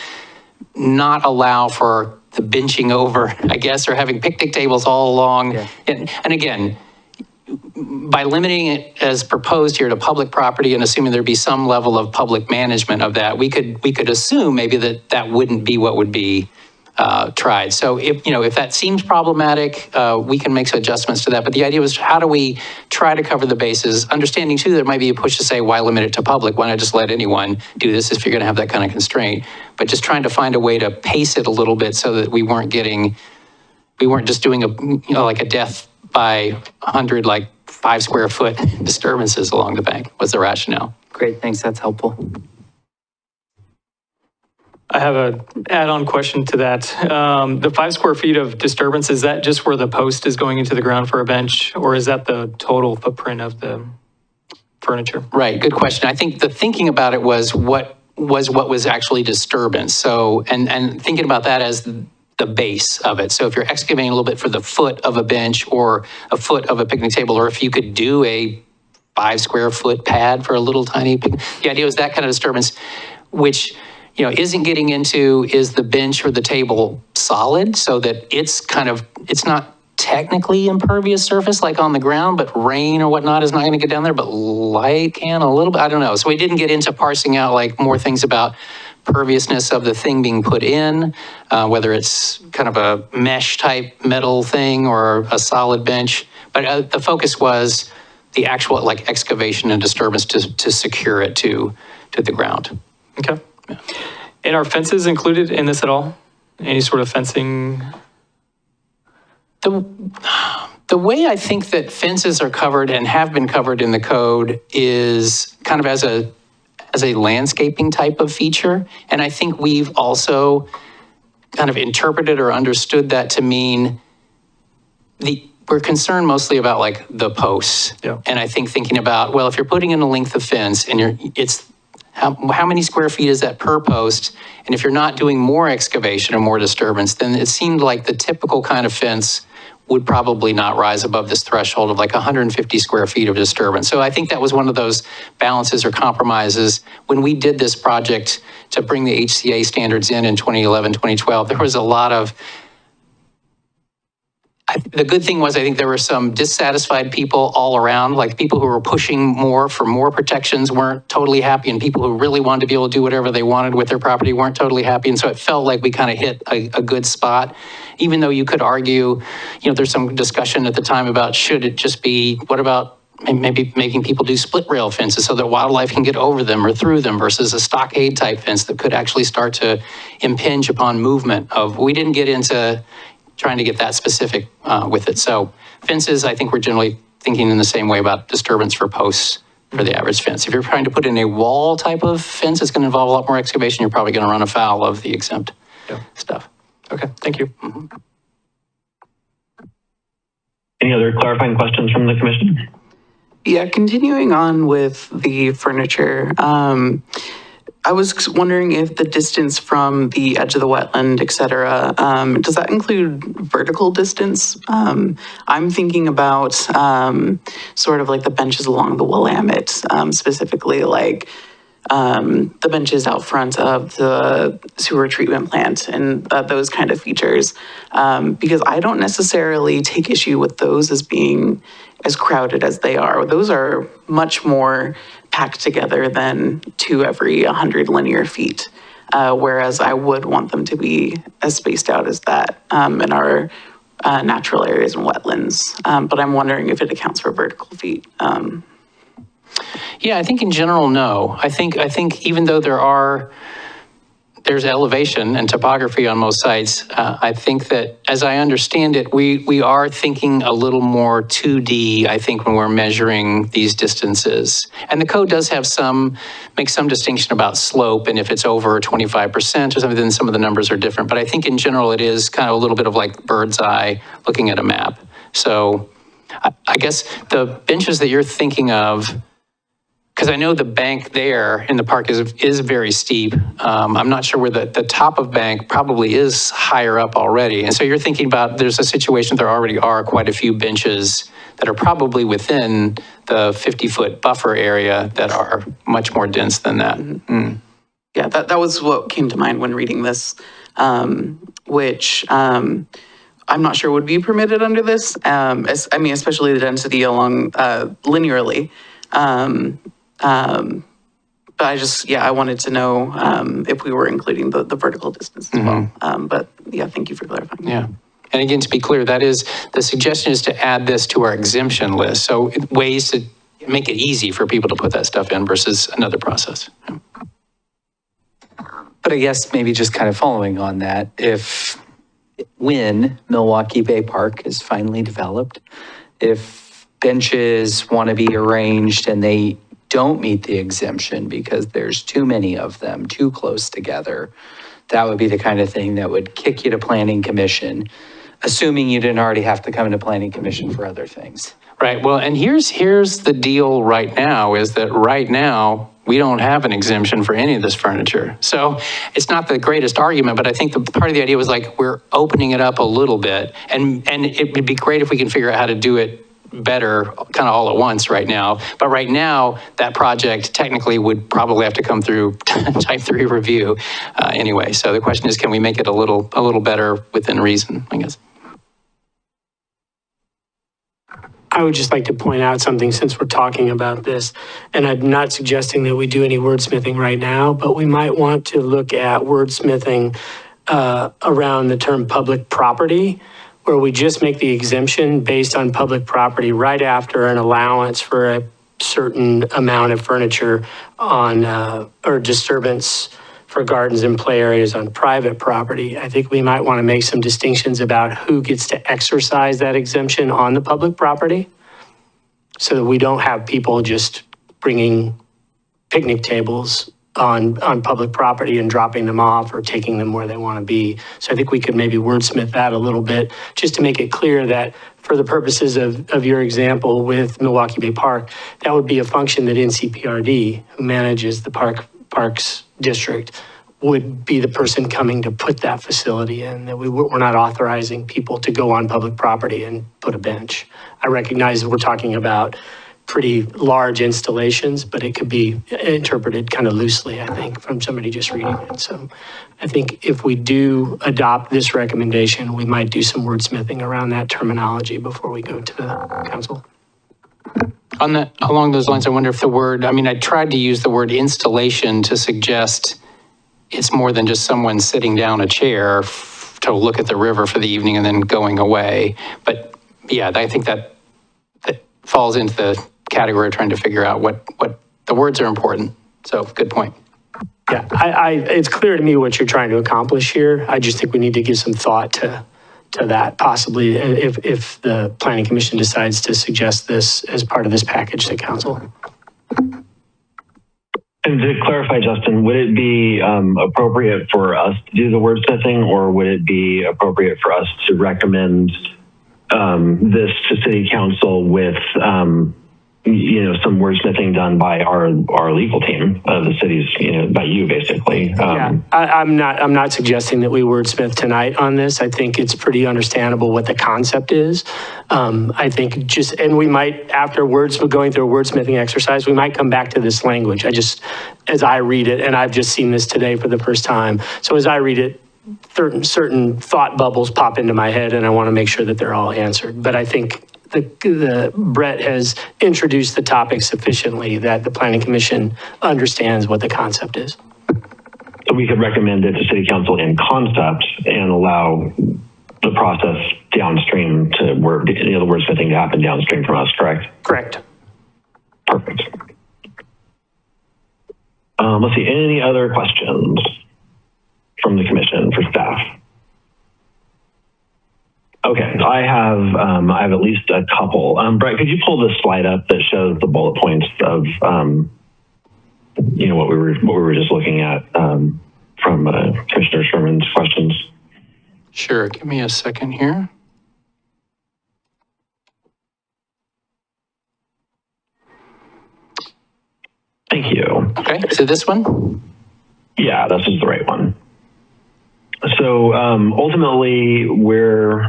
not allow for the benching over, I guess, or having picnic tables all along. Yeah. And again, by limiting it as proposed here to public property and assuming there'd be some level of public management of that, we could assume maybe that wouldn't be what would be tried. So if that seems problematic, we can make some adjustments to that. But the idea was, how do we try to cover the bases? Understanding too, there might be a push to say, why limit it to public? Why not just let anyone do this if you're going to have that kind of constraint? But just trying to find a way to pace it a little bit so that we weren't just doing like a death by 100, like 5 square foot disturbances along the bank was the rationale. Great, thanks, that's helpful. I have an add-on question to that. The 5 square feet of disturbance, is that just where the post is going into the ground for a bench, or is that the total footprint of the furniture? Right, good question. I think the thinking about it was what was actually disturbance. So, and thinking about that as the base of it. So if you're excavating a little bit for the foot of a bench or a foot of a picnic table, or if you could do a 5 square foot pad for a little tiny picnic, the idea was that kind of disturbance, which isn't getting into, is the bench or the table solid so that it's not technically impervious surface like on the ground, but rain or whatnot is not going to get down there, but light can a little bit, I don't know. So we didn't get into parsing out like more things about perviousness of the thing being put in, whether it's kind of a mesh type metal thing or a solid bench. But the focus was the actual like excavation and disturbance to secure it to the ground. Okay. And are fences included in this at all? Any sort of fencing? The way I think that fences are covered and have been covered in the code is kind of as a landscaping type of feature. And I think we've also kind of interpreted or understood that to mean we're concerned mostly about like the posts. Yeah. And I think thinking about, well, if you're putting in a length of fence and it's how many square feet is that per post? And if you're not doing more excavation or more disturbance, then it seemed like the typical kind of fence would probably not rise above this threshold of like 150 square feet of disturbance. So I think that was one of those balances or compromises. When we did this project to bring the HCA standards in 2011, 2012, there was a lot of, the good thing was I think there were some dissatisfied people all around, like people who were pushing more for more protections weren't totally happy, and people who really wanted to be able to do whatever they wanted with their property weren't totally happy. And so it felt like we kind of hit a good spot, even though you could argue, there's some discussion at the time about should it just be, what about maybe making people do split rail fences so that wildlife can get over them or through them versus a stockade type fence that could actually start to impinge upon movement of, we didn't get into trying to get that specific with it. So fences, I think we're generally thinking in the same way about disturbance for posts for the average fence. If you're trying to put in a wall type of fence, it's going to involve a lot more excavation. You're probably going to run afoul of the exempt stuff. Okay, thank you. Any other clarifying questions from the commission? Yeah, continuing on with the furniture, I was wondering if the distance from the edge of the wetland, et cetera, does that include vertical distance? I'm thinking about sort of like the benches along the Willamette, specifically like the benches out front of the sewer treatment plant and those kind of features, because I don't necessarily take issue with those as being as crowded as they are. Those are much more packed together than 2 every 100 linear feet, whereas I would want them to be as spaced out as that in our natural areas and wetlands. But I'm wondering if it accounts for vertical feet. Yeah, I think in general, no. I think even though there's elevation and topography on most sites, I think that, as I understand it, we are thinking a little more 2D, I think, when we're measuring these distances. And the code does have make some distinction about slope, and if it's over 25% or something, then some of the numbers are different. But I think in general, it is kind of a little bit of like bird's eye looking at a map. So I guess the benches that you're thinking of, because I know the bank there in the park is very steep. I'm not sure where the top of bank probably is higher up already. And so you're thinking about, there's a situation, there already are quite a few benches that are probably within the 50-foot buffer area that are much more dense than that. Mm. Yeah, that was what came to mind when reading this, which I'm not sure would be permitted under this. Especially the density along linearly. But I wanted to know if we were including the vertical distance as well. But yeah, thank you for clarifying. Yeah. And again, to be clear, the suggestion is to add this to our exemption list. So ways to make it easy for people to put that stuff in versus another process. Yeah. But I guess maybe just kind of following on that, when Milwuaukie Bay Park is finally developed, if benches want to be arranged and they don't meet the exemption because there's too many of them, too close together, that would be the kind of thing that would kick you to Planning Commission, assuming you didn't already have to come to Planning Commission for other things. Right. Well, and here's the deal right now, is that right now, we don't have an exemption for any of this furniture. So it's not the greatest argument, but I think the part of the idea was like, we're opening it up a little bit. And it would be great if we can figure out how to do it better kind of all at once right now. But right now, that project technically would probably have to come through type 3 review anyway. So the question is, can we make it a little better within reason, I guess? I would just like to point out something since we're talking about this, and I'm not suggesting that we do any wordsmithing right now, but we might want to look at wordsmithing around the term public property, where we just make the exemption based on public property right after an allowance for a certain amount of furniture on or disturbance for gardens and play areas on private property. I think we might want to make some distinctions about who gets to exercise that exemption on the public property, so that we don't have people just bringing picnic tables on public property and dropping them off or taking them where they want to be. So I think we could maybe wordsmith that a little bit, just to make it clear that for the purposes of your example with Milwuaukie Bay Park, that would be a function that NCPRD, who manages the Parks District, would be the person coming to put that facility in, that we're not authorizing people to go on public property and put a bench. I recognize that we're talking about pretty large installations, but it could be interpreted kind of loosely, I think, from somebody just reading it. So I think if we do adopt this recommendation, we might do some wordsmithing around that terminology before we go to the council. Along those lines, I wonder if I tried to use the word installation to suggest it's more than just someone sitting down a chair to look at the river for the evening and then going away. But yeah, I think that falls into the category of trying to figure out what the words are important. So good point. Yeah, it's clear to me what you're trying to accomplish here. I just think we need to give some thought to that, possibly if the Planning Commission decides to suggest this as part of this package to council. And to clarify, Justin, would it be appropriate for us to do the wordsmithing, or would it be appropriate for us to recommend this to City Council with, some wordsmithing done by our legal team of the city's, by you basically? Yeah, I'm not suggesting that we wordsmith tonight on this. I think it's pretty understandable what the concept is. I think and we might, after going through a wordsmithing exercise, we might come back to this language. As I read it, and I've just seen this today for the first time. So as I read it, certain thought bubbles pop into my head, and I want to make sure that they're all answered. But I think the Brett has introduced the topic sufficiently that the Planning Commission understands what the concept is. So we could recommend it to City Council in concept and allow the process downstream to work, the wordsmithing to happen downstream from us, correct? Correct. Perfect. Let's see, any other questions from the commission for staff? Okay, I have at least a couple. Brett, could you pull this slide up that shows the bullet points of what we were just looking at from Commissioner Sherman's questions? Sure, give me a second here. Thank you. Okay, so this one? Yeah, this is the right one. So ultimately, we're,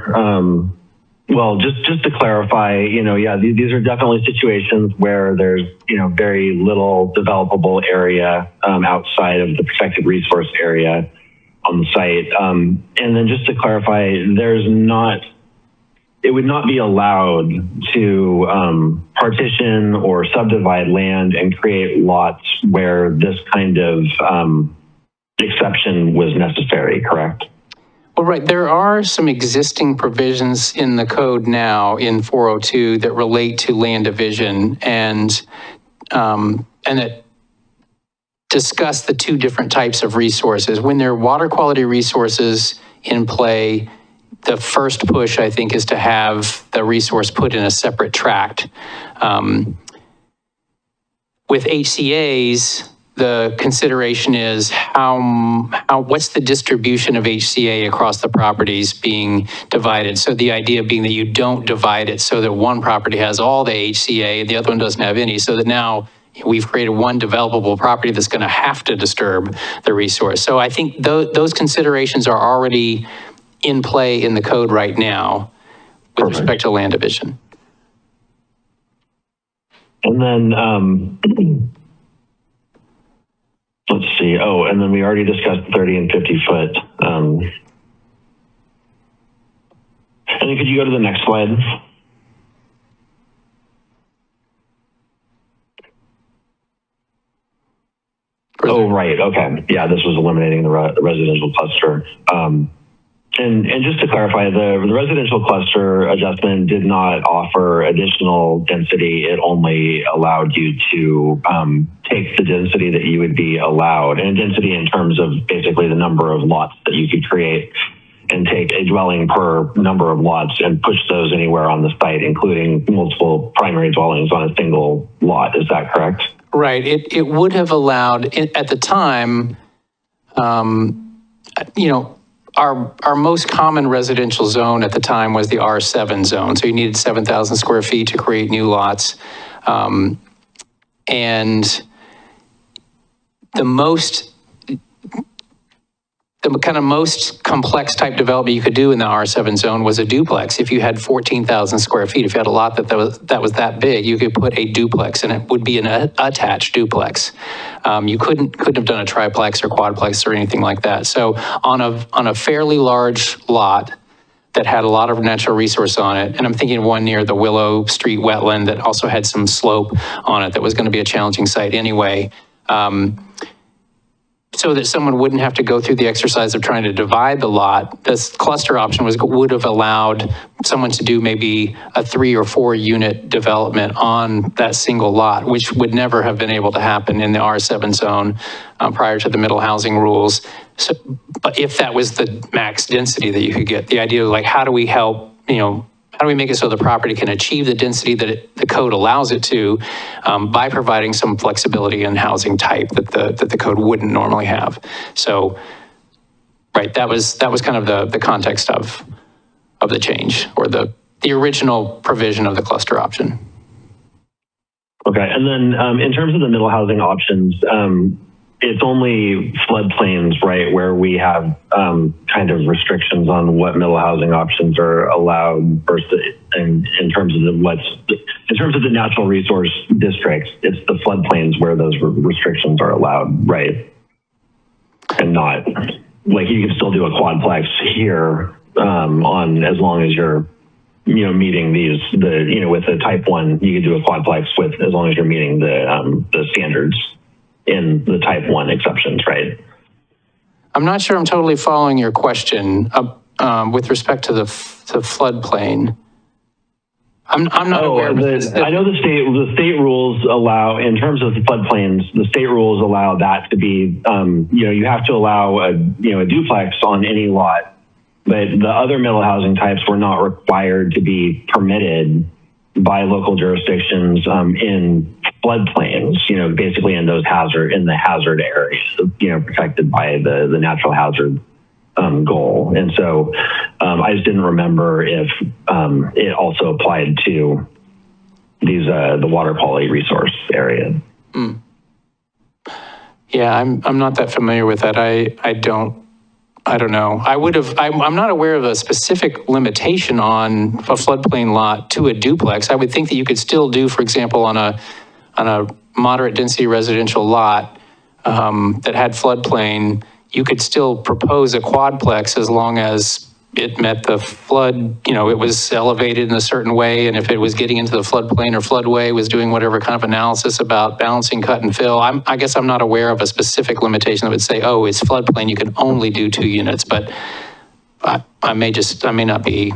just to clarify, these are definitely situations where there's, very little developable area outside of the protected resource area on the site. And then just to clarify, it would not be allowed to partition or subdivide land and create lots where this kind of exception was necessary, correct? Well, right. There are some existing provisions in the code now in 402 that relate to land division and that discuss the two different types of resources. When there are water quality resources in play, the first push, I think, is to have the resource put in a separate tract. With HCAs, the consideration is what's the distribution of HCA across the properties being divided? So the idea being that you don't divide it so that one property has all the HCA and the other one doesn't have any, so that now we've created one developable property that's going to have to disturb the resource. So I think those considerations are already in play in the code right now with respect to land division. And then, let's see. Oh, and then we already discussed 30 and 50 foot. And then could you go to the next slide? Oh, right. Okay. Yeah, this was eliminating the residential cluster. And just to clarify, the residential cluster adjustment did not offer additional density. It only allowed you to take the density that you would be allowed, and density in terms of basically the number of lots that you could create, and take a dwelling per number of lots and push those anywhere on the site, including multiple primary dwellings on a single lot. Is that correct? Right. It would have allowed, at the time, our most common residential zone at the time was the R7 zone. So you needed 7,000 square feet to create new lots. And the kind of most complex type development you could do in the R7 zone was a duplex. If you had 14,000 square feet, if you had a lot that was that big, you could put a duplex, and it would be an attached duplex. You couldn't have done a triplex or quadplex or anything like that. So on a fairly large lot that had a lot of natural resource on it, and I'm thinking of one near the Willow Street wetland that also had some slope on it that was going to be a challenging site anyway. So that someone wouldn't have to go through the exercise of trying to divide the lot, this cluster option would have allowed someone to do maybe a 3 or 4 unit development on that single lot, which would never have been able to happen in the R7 zone prior to the middle housing rules. So, but if that was the max density that you could get, the idea of like, how do we help do we make it so the property can achieve the density that the code allows it to by providing some flexibility in housing type that the code wouldn't normally have. So, right, that was kind of the context of the change, or the original provision of the cluster option. Okay, and then in terms of the middle housing options, it's only floodplains, right, where we have kind of restrictions on what middle housing options are allowed versus in terms of in terms of the natural resource districts. It's the floodplains where those restrictions are allowed, right? And not like you can still do a quadplex here on as long as you're meeting with a type 1, you can do a quadplex with as long as you're meeting the standards in the type 1 exceptions, right? I'm not sure I'm totally following your question with respect to the floodplain. I'm not aware of this. I know the state rules allow, in terms of the floodplains, the state rules allow that to be, you have to allow a duplex on any lot, but the other middle housing types were not required to be permitted by local jurisdictions in floodplains, basically in the hazard areas, protected by the natural hazard goal. And so I just didn't remember if it also applied to the water quality resource area. Mm. Yeah, I'm not that familiar with that. I don't know. I'm not aware of a specific limitation on a floodplain lot to a duplex. I would think that you could still do, for example, on a moderate density residential lot that had floodplain, you could still propose a quadplex as long as it met the flood, it was elevated in a certain way, and if it was getting into the floodplain or floodway, was doing whatever kind of analysis about balancing cut and fill. I guess I'm not aware of a specific limitation that would say, oh, it's floodplain, you can only do 2 units, but I may not be.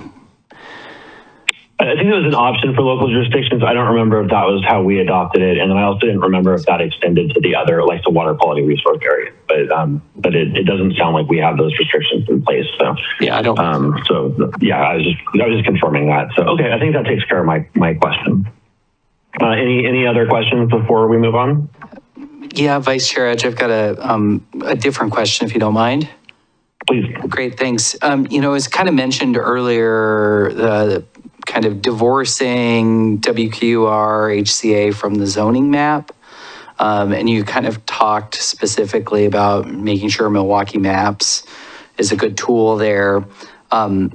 I think it was an option for local jurisdictions. I don't remember if that was how we adopted it. And then I also didn't remember if that extended to the other, like the water quality resource area. But it doesn't sound like we have those restrictions in place. So yeah, I don't. So yeah, I was just confirming that. So okay, I think that takes care of my question. Any other questions before we move on? Yeah, Vice Chair Edge, I've got a different question if you don't mind. Please. Great, thanks. As kind of mentioned earlier, the kind of divorcing WQR HCA from the zoning map. And you kind of talked specifically about making sure Milwuaukie Maps is a good tool there. I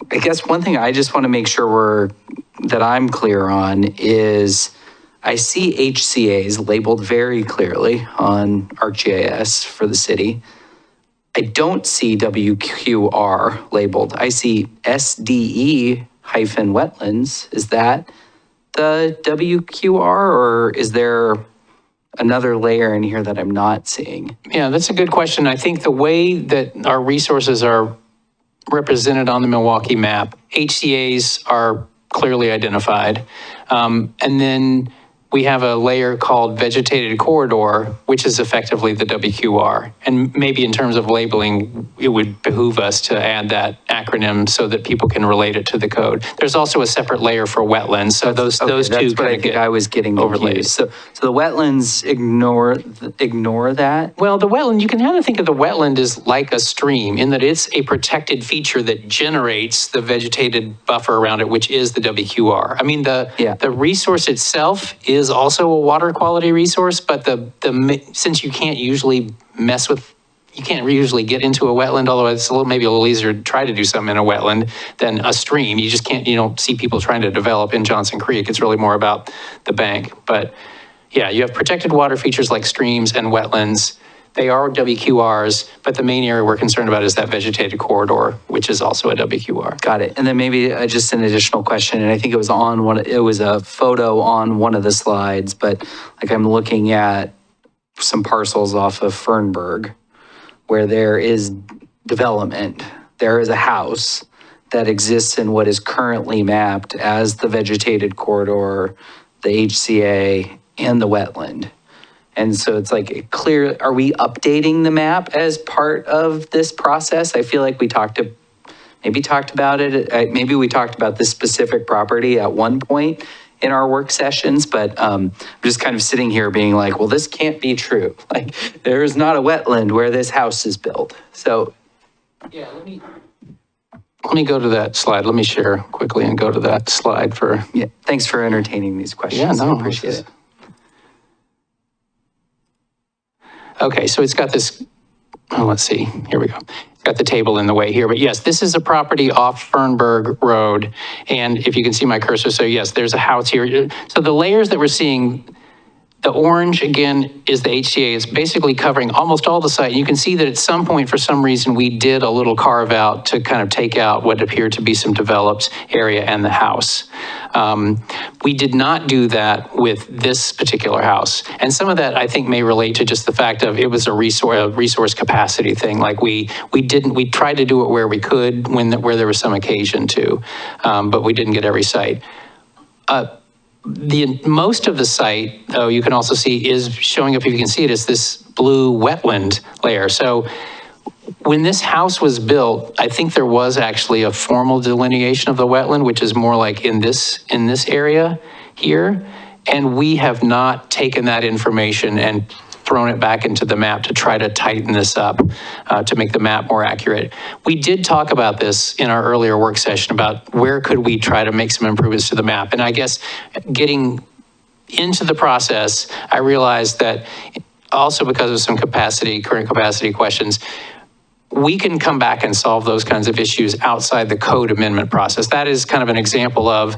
guess one thing I just want to make sure that I'm clear on is I see HCAs labeled very clearly on ArcGIS for the city. I don't see WQR labeled. I see SDE-wetlands. Is that the WQR, or is there another layer in here that I'm not seeing? Yeah, that's a good question. I think the way that our resources are represented on the Milwuaukie map, HCAs are clearly identified. And then we have a layer called vegetated corridor, which is effectively the WQR. And maybe in terms of labeling, it would behoove us to add that acronym so that people can relate it to the code. There's also a separate layer for wetlands. So those two kind of get I was getting overlaid. So the wetlands ignore that? Well, the wetland, you can kind of think of the wetland as like a stream in that it's a protected feature that generates the vegetated buffer around it, which is the WQR. I mean, the resource itself is also a water quality resource, but since you can't usually you can't usually get into a wetland, although it's maybe a little easier to try to do something in a wetland than a stream. You just can't, you don't see people trying to develop in Johnson Creek. It's really more about the bank. But yeah, you have protected water features like streams and wetlands. They are WQRs, but the main area we're concerned about is that vegetated corridor, which is also a WQR. Got it. And then maybe just an additional question, and I think it was it was a photo on one of the slides, but like I'm looking at some parcels off of Fernberg where there is development. There is a house that exists in what is currently mapped as the vegetated corridor, the HCA, and the wetland. And so it's like clear, are we updating the map as part of this process? I feel like we talked maybe talked about it. Maybe we talked about this specific property at one point in our work sessions, but I'm just kind of sitting here being like, well, this can't be true. Like, there is not a wetland where this house is built. So Yeah, let me go to that slide. Let me share quickly and go to that slide for. yeah, thanks for entertaining these questions. Yeah, no, I appreciate it. Okay, so it's got this, oh, let's see, here we go. It's got the table in the way here, but yes, this is a property off Fernberg Road. And if you can see my cursor, so yes, there's a house here. So the layers that we're seeing, the orange, again, is the HCA. It's basically covering almost all the site. You can see that at some point, for some reason, we did a little carve out to kind of take out what appeared to be some developed area and the house. We did not do that with this particular house. And some of that, I think, may relate to just the fact of it was a resource capacity thing. Like we tried to do it where we could, where there was some occasion to, but we didn't get every site. Most of the site, though, you can also see is showing up, if you can see it, is this blue wetland layer. So when this house was built, I think there was actually a formal delineation of the wetland, which is more like in this area here. And we have not taken that information and thrown it back into the map to try to tighten this up, to make the map more accurate. We did talk about this in our earlier work session about where could we try to make some improvements to the map. And I guess getting into the process, I realized that also because of some current capacity questions, we can come back and solve those kinds of issues outside the code amendment process. That is kind of an example of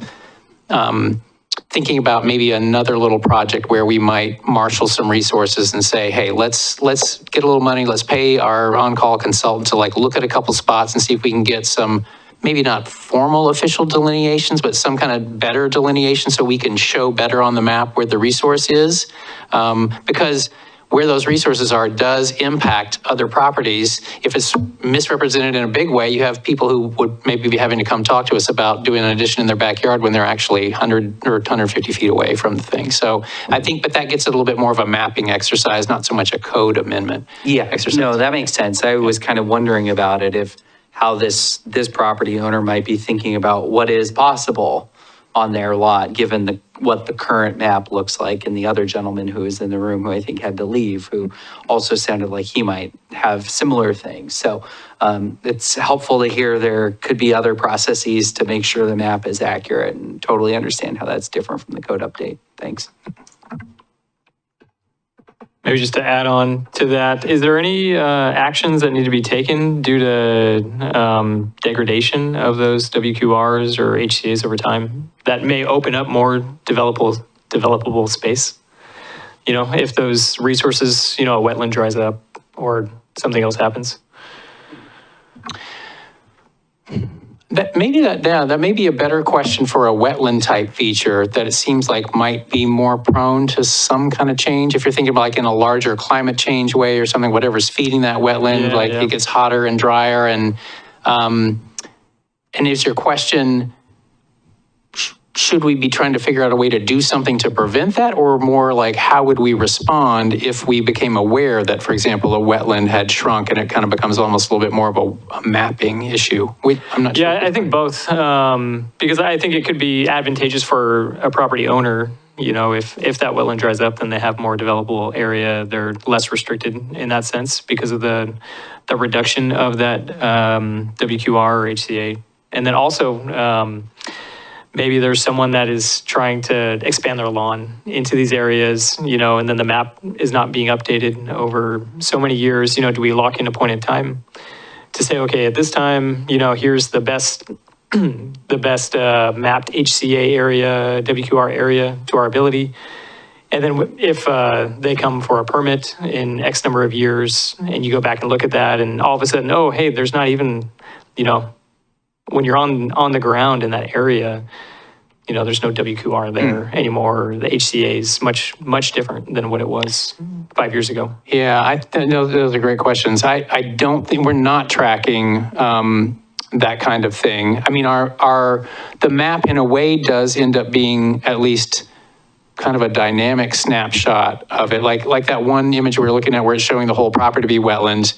thinking about maybe another little project where we might marshal some resources and say, hey, let's get a little money, let's pay our on-call consultant to like look at a couple spots and see if we can get some, maybe not formal official delineations, but some kind of better delineation so we can show better on the map where the resource is. Because where those resources are does impact other properties. If it's misrepresented in a big way, you have people who would maybe be having to come talk to us about doing an addition in their backyard when they're actually 100 or 150 feet away from the thing. So I think, but that gets a little bit more of a mapping exercise, not so much a code amendment exercise. No, that makes sense. I was kind of wondering about it, how this property owner might be thinking about what is possible on their lot, given what the current map looks like. And the other gentleman who was in the room, who I think had to leave, who also sounded like he might have similar things. So it's helpful to hear there could be other processes to make sure the map is accurate, and totally understand how that's different from the code update. Thanks. Maybe just to add on to that, is there any actions that need to be taken due to degradation of those WQRs or HCAs over time that may open up more developable space? You know, if those resources, you know, a wetland dries up or something else happens? That may be a better question for a wetland type feature that it seems like might be more prone to some kind of change. If you're thinking about like in a larger climate change way or something, whatever's feeding that wetland, it gets hotter and drier. And is your question, should we be trying to figure out a way to do something to prevent that, or more like how would we respond if we became aware that, for example, a wetland had shrunk and it kind of becomes almost a little bit more of a mapping issue? I'm not sure. Yeah, I think both, because I think it could be advantageous for a property owner. You know, if that wetland dries up, then they have more developable area. They're less restricted in that sense because of the reduction of that WQR or HCA. And then also, maybe there's someone that is trying to expand their lawn into these areas, you know, and then the map is not being updated over so many years. You know, do we lock in a point in time to say, okay, at this time, you know, here's the best mapped HCA area, WQR area to our ability. And then if they come for a permit in X number of years and you go back and look at that and all of a sudden, oh, hey, there's not even, you know, when you're on the ground in that area, you know, there's no WQR there anymore. The HCA is much different than what it was 5 years ago. Yeah, those are great questions. I don't think we're not tracking that kind of thing. I mean, the map in a way does end up being at least kind of a dynamic snapshot of it. Like that one image we were looking at where it's showing the whole property to be wetland.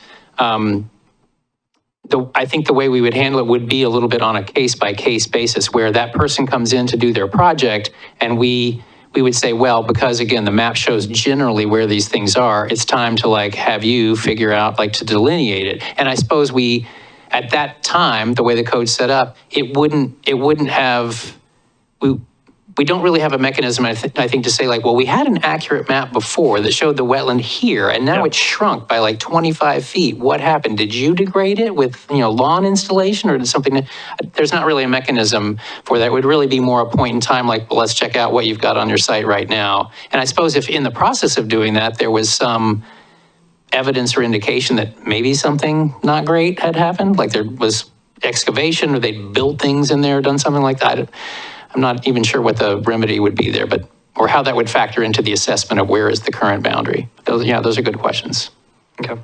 I think the way we would handle it would be a little bit on a case-by-case basis, where that person comes in to do their project, and we would say, well, because again, the map shows generally where these things are, it's time to like have you figure out like to delineate it. And I suppose at that time, the way the code's set up, it wouldn't have, we don't really have a mechanism, I think, to say like, well, we had an accurate map before that showed the wetland here, and now it's shrunk by like 25 feet. What happened? Did you degrade it with, lawn installation, or did something? There's not really a mechanism for that. It would really be more a point in time, like, well, let's check out what you've got on your site right now. And I suppose if in the process of doing that, there was some evidence or indication that maybe something not great had happened, like there was excavation or they built things in there, done something like that. I'm not even sure what the remedy would be there, or how that would factor into the assessment of where is the current boundary. Those are good questions. Okay.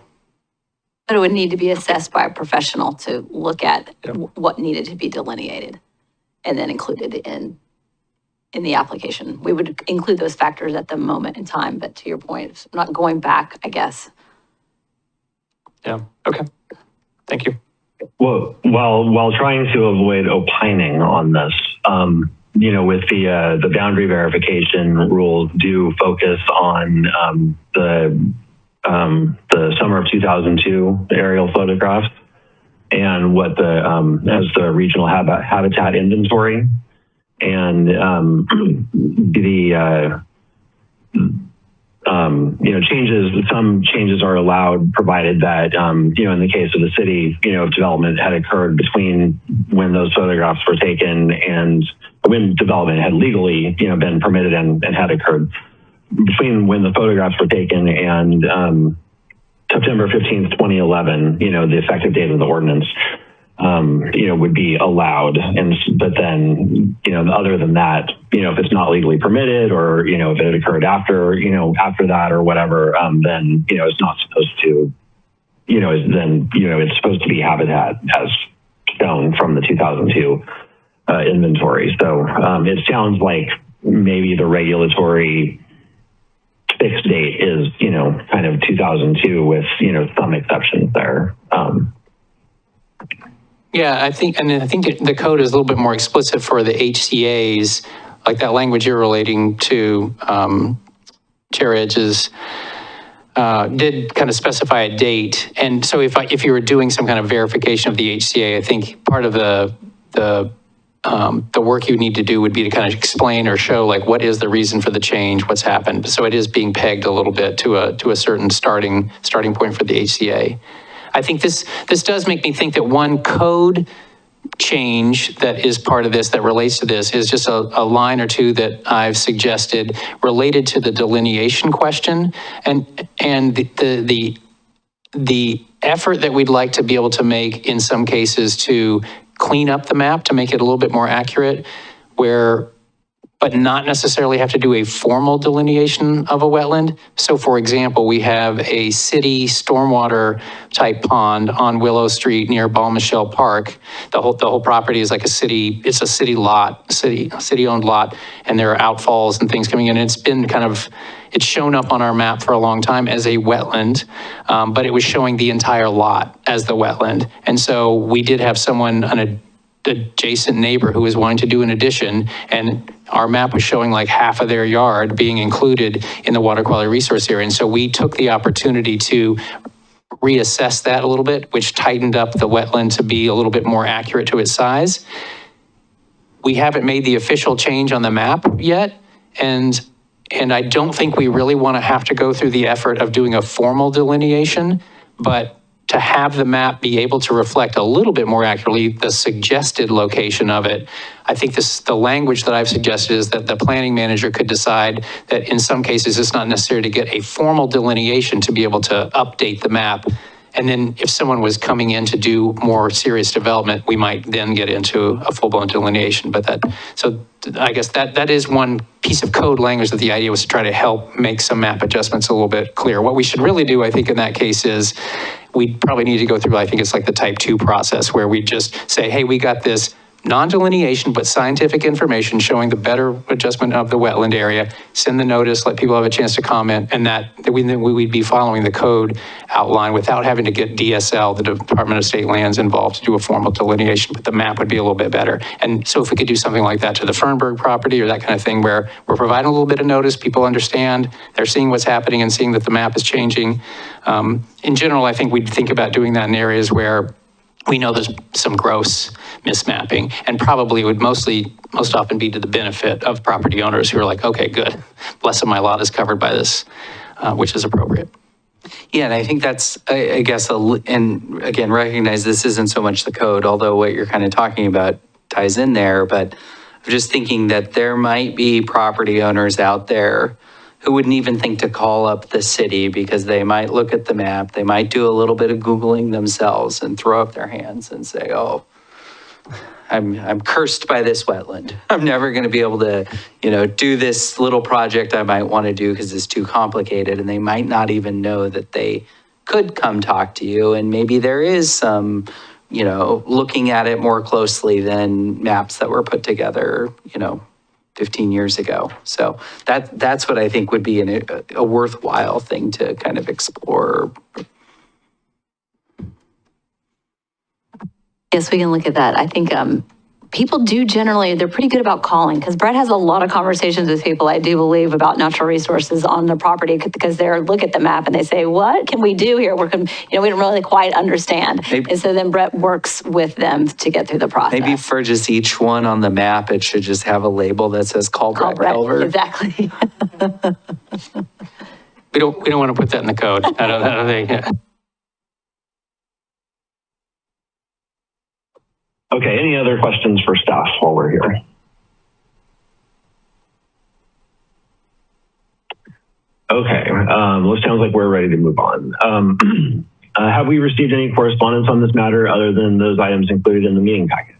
But it would need to be assessed by a professional to look at what needed to be delineated and then included in the application. We would include those factors at the moment in time, but to your point, it's not going back, I guess. Yeah, okay. Thank you. Well, while trying to avoid opining on this, with the boundary verification rules do focus on the summer of 2002 aerial photographs and what as the regional habitat inventory, and some changes are allowed, provided that, in the case of the city, if development had occurred between when those photographs were taken and when development had legally, been permitted and had occurred. Between when the photographs were taken and September 15th, 2011, the effective date of the ordinance, would be allowed. But then, other than that, if it's not legally permitted, or, if it occurred after that or whatever, then, it's not supposed to, it's supposed to be habitat as shown from the 2002 inventory. So it sounds like maybe the regulatory fixed date is, kind of 2002 with, some exceptions there. Yeah, I think the code is a little bit more explicit for the HCAs, like that language you're relating to, Chair Edges, did kind of specify a date. And so if you were doing some kind of verification of the HCA, I think part of the work you need to do would be to kind of explain or show like what is the reason for the change, what's happened. So it is being pegged a little bit to a certain starting point for the HCA. I think this does make me think that one code change that is part of this, that relates to this, is just a line or two that I've suggested related to the delineation question, and the effort that we'd like to be able to make in some cases to clean up the map to make it a little bit more accurate, but not necessarily have to do a formal delineation of a wetland. So for example, we have a city stormwater type pond on Willow Street near Balmichelle Park. The whole property is like it's a city owned lot, and there are outfalls and things coming in. And it's shown up on our map for a long time as a wetland, but it was showing the entire lot as the wetland. And so we did have someone, an adjacent neighbor, who was wanting to do an addition, and our map was showing like half of their yard being included in the water quality resource area. And so we took the opportunity to reassess that a little bit, which tightened up the wetland to be a little bit more accurate to its size. We haven't made the official change on the map yet, and I don't think we really want to have to go through the effort of doing a formal delineation, but to have the map be able to reflect a little bit more accurately the suggested location of it. I think the language that I've suggested is that the planning manager could decide that in some cases it's not necessary to get a formal delineation to be able to update the map. And then if someone was coming in to do more serious development, we might then get into a full-blown delineation. So I guess that is one piece of code language that the idea was to try to help make some map adjustments a little bit clearer. What we should really do, I think, in that case is we probably need to go through, I think it's like the type 2 process, where we just say, hey, we got this non-delineation, but scientific information showing the better adjustment of the wetland area. Send the notice, let people have a chance to comment, and that we'd be following the code outline without having to get DSL, the Department of State Lands, involved to do a formal delineation, but the map would be a little bit better. And so if we could do something like that to the Fernberg property or that kind of thing, where we're providing a little bit of notice, people understand, they're seeing what's happening and seeing that the map is changing. In general, I think we'd think about doing that in areas where we know there's some gross mismapping, and probably would most often be to the benefit of property owners who are like, okay, good, less of my lot is covered by this, which is appropriate. Yeah, and I think that's, I guess, and again, recognize this isn't so much the code, although what you're kind of talking about ties in there, but I'm just thinking that there might be property owners out there who wouldn't even think to call up the city because they might look at the map, they might do a little bit of Googling themselves and throw up their hands and say, oh, I'm cursed by this wetland. I'm never going to be able to, do this little project I might want to do because it's too complicated. And they might not even know that they could come talk to you. And maybe there is some, looking at it more closely than maps that were put together, 15 years ago. So that's what I think would be a worthwhile thing to kind of explore. Yes, we can look at that. I think people do generally, they're pretty good about calling, because Brett has a lot of conversations with people, I do believe, about natural resources on the property, because they look at the map and they say, what can we do here? We don't really quite understand. And so then Brett works with them to get through the process. Maybe for just each one on the map, it should just have a label that says call Brett Culver. Exactly. We don't want to put that in the code. I don't think. Yeah. Okay, any other questions for staff while we're here? Okay, well, it sounds like we're ready to move on. Have we received any correspondence on this matter other than those items included in the meeting packet?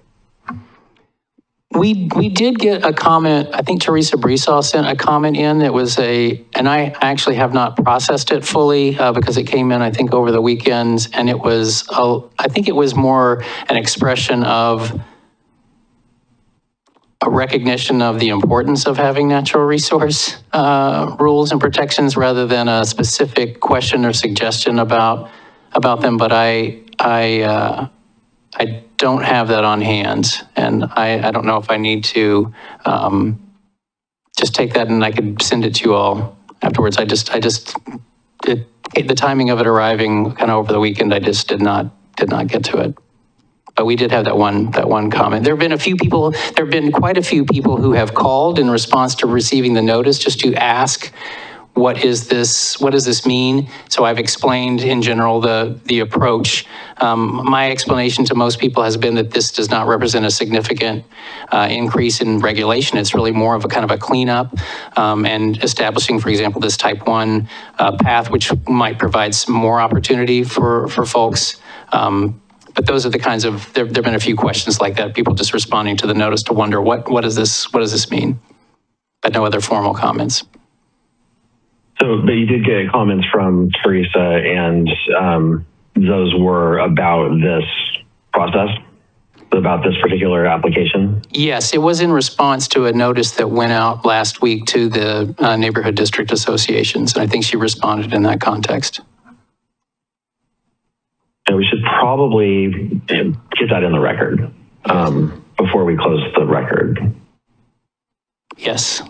We did get a comment. I think Teresa Brisall sent a comment in that was and I actually have not processed it fully because it came in, I think, over the weekends, and it was, I think it was more an expression of a recognition of the importance of having natural resource rules and protections rather than a specific question or suggestion about them. But I don't have that on hand, and I don't know if I need to just take that and I could send it to you all afterwards. The timing of it arriving kind of over the weekend, I just did not get to it. But we did have that one comment. There have been quite a few people who have called in response to receiving the notice just to ask, what does this mean? So I've explained in general the approach. My explanation to most people has been that this does not represent a significant increase in regulation. It's really more of a kind of a cleanup and establishing, for example, this type 1 path, which might provide some more opportunity for folks. But those are the kinds of, there've been a few questions like that, people just responding to the notice to wonder, what does this mean? But no other formal comments. So, but you did get comments from Teresa, and those were about this process, about this particular application? Yes, it was in response to a notice that went out last week to the neighborhood district associations, and I think she responded in that context. And we should probably get that in the record before we close the record. Yes.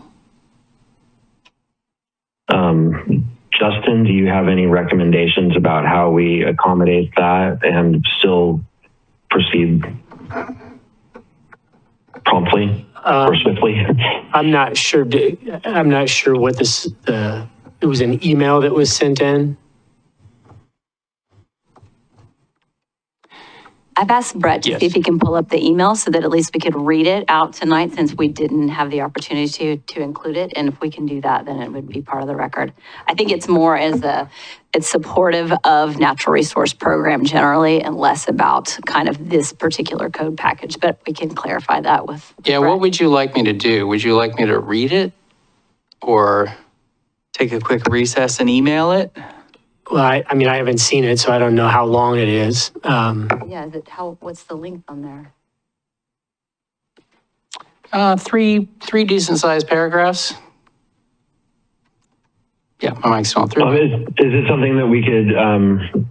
Justin, do you have any recommendations about how we accommodate that and still proceed promptly or swiftly? I'm not sure what this, it was an email that was sent in. I've asked Brett to see if he can pull up the email so that at least we could read it out tonight, since we didn't have the opportunity to include it. And if we can do that, then it would be part of the record. I think it's more it's supportive of natural resource program generally and less about kind of this particular code package, but we can clarify that with Yeah, Brett. What would you like me to do? Would you like me to read it or Take a quick recess and email it? Well, I mean, I haven't seen it, so I don't know how long it is. Yeah, what's the length on there? Three decent-sized paragraphs. Yeah, my mic's on through. Is it something that we could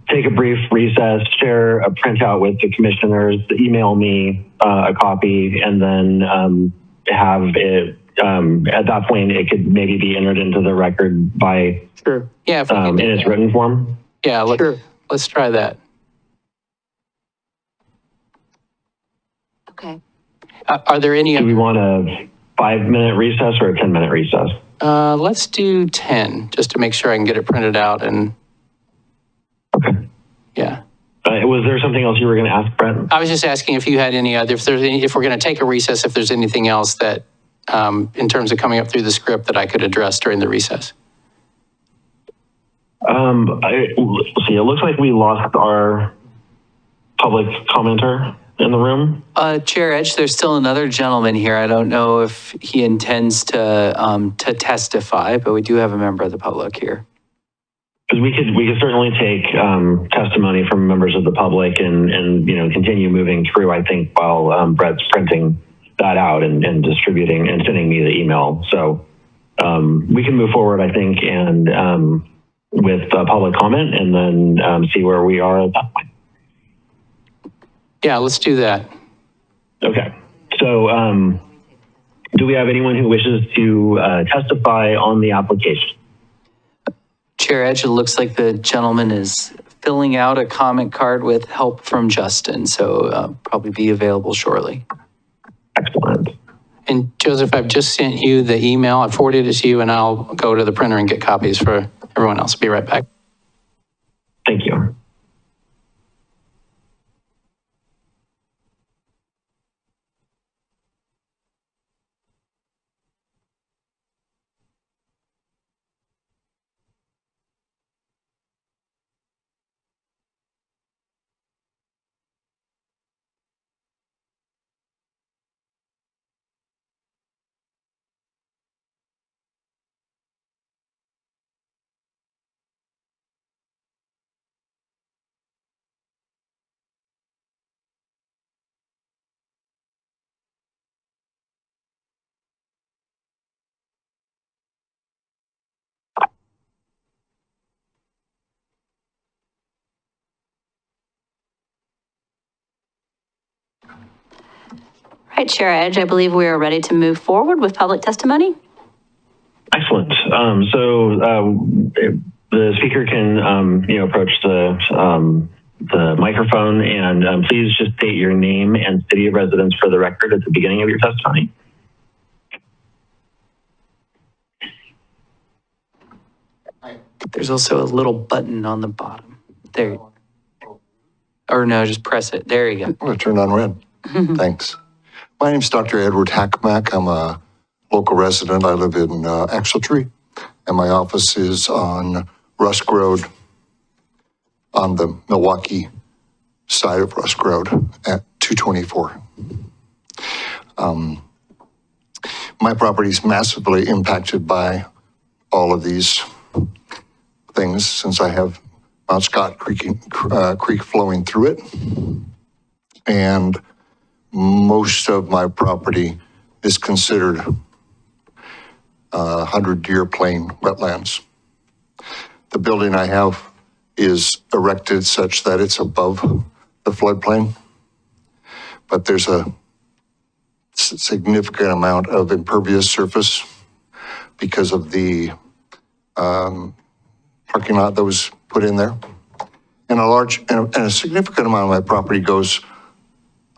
take a brief recess, share a printout with the commissioners, email me a copy, and then have it, at that point, it could maybe be entered into the record by, Sure. Yeah, if we can do in its that. written form? Yeah, Sure. let's try that. Okay. Are there any? Do we want a 5-minute recess or a 10-minute recess? Let's do 10, just to make sure I can get it printed out and, Okay. yeah. Was there something else you were going to ask, Brent? I was just asking if you had any other, if we're going to take a recess, if there's anything else that, in terms of coming up through the script that I could address during the recess. Let's see, it looks like we lost our public commenter in the room. Chair Edge, there's still another gentleman here. I don't know if he intends to testify, but we do have a member of the public here. Because we could certainly take testimony from members of the public and continue moving through, I think, while Brett's printing that out and distributing and sending me the email. So we can move forward, I think, and with public comment, and then see where we are at that point. Yeah, let's do that. Okay. So do we have anyone who wishes to testify on the application? Chair Edge, it looks like the gentleman is filling out a comment card with help from Justin, so probably be available shortly. Excellent. And Joseph, I've just sent you the email. I forwarded it to you, and I'll go to the printer and get copies for everyone else. Be right back. Thank you. Right, Chair Edge, I believe we are ready to move forward with public testimony. Excellent. The speaker can, approach the microphone, and please just state your name and city of residence for the record at the beginning of your testimony. There's also a little button on the bottom. There. Or no, just press it. There you go. Oh, it turned on red. Thanks. My name's Dr. Edward Hackmack. I'm a local resident. I live in Axletree, and my office is on Rusk Road, on the Milwuaukie side of Rusk Road at 224. My property is massively impacted by all of these things since I have Mount Scott Creek flowing through it. And most of my property is considered 100-year plain wetlands. The building I have is erected such that it's above the floodplain, but there's a significant amount of impervious surface because of the parking lot that was put in there. And a significant amount of my property goes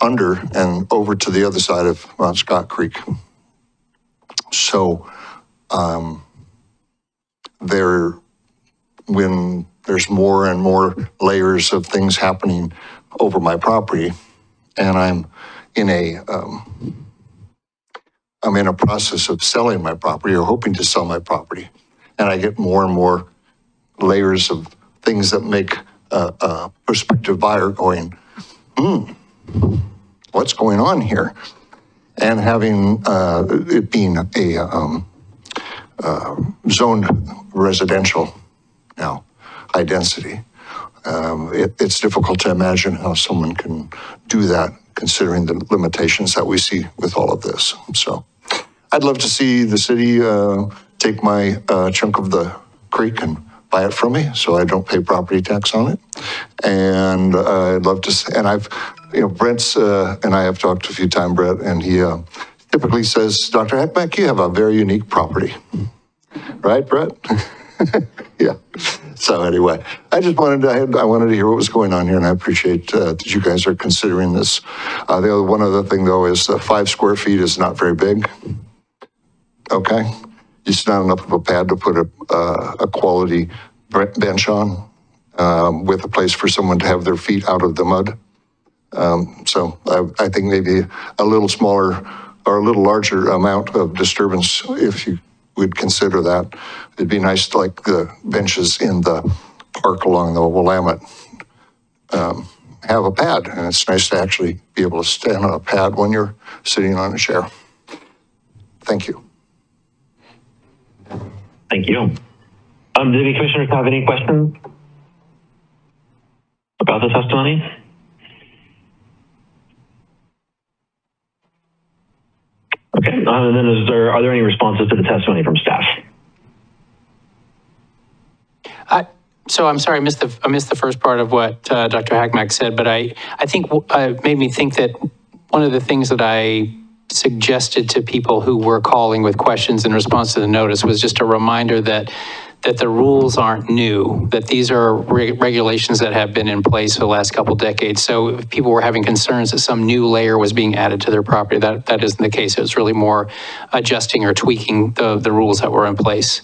under and over to the other side of Mount Scott Creek. So when there's more and more layers of things happening over my property, and I'm in a process of selling my property or hoping to sell my property, and I get more and more layers of things that make a prospective buyer going, what's going on here? And having it being a zoned residential now, high density, it's difficult to imagine how someone can do that considering the limitations that we see with all of this. So I'd love to see the city take my chunk of the creek and buy it from me so I don't pay property tax on it. And I'd love to, and I've, Brent's, and I have talked a few times, Brett, and he typically says, Dr. Heckmeck, you have a very unique property. Right, Brett? Yeah. So anyway, I just wanted to, I wanted to hear what was going on here, and I appreciate that you guys are considering this. One other thing, though, is 5 square feet is not very big. Okay? It's not enough of a pad to put a quality bench on with a place for someone to have their feet out of the mud. So I think maybe a little smaller or a little larger amount of disturbance, if you would consider that. It'd be nice, like the benches in the park along the Willamette have a pad, and it's nice to actually be able to stand on a pad when you're sitting on a chair. Thank you. Thank you. Do any commissioners have any questions about the testimony? Okay, and then are there any responses to the testimony from staff? So I'm sorry, I missed the first part of what Dr. Hackmack said, but I think it made me think that one of the things that I suggested to people who were calling with questions in response to the notice was just a reminder that the rules aren't new, that these are regulations that have been in place for the last couple decades. So if people were having concerns that some new layer was being added to their property, that isn't the case. It was really more adjusting or tweaking the rules that were in place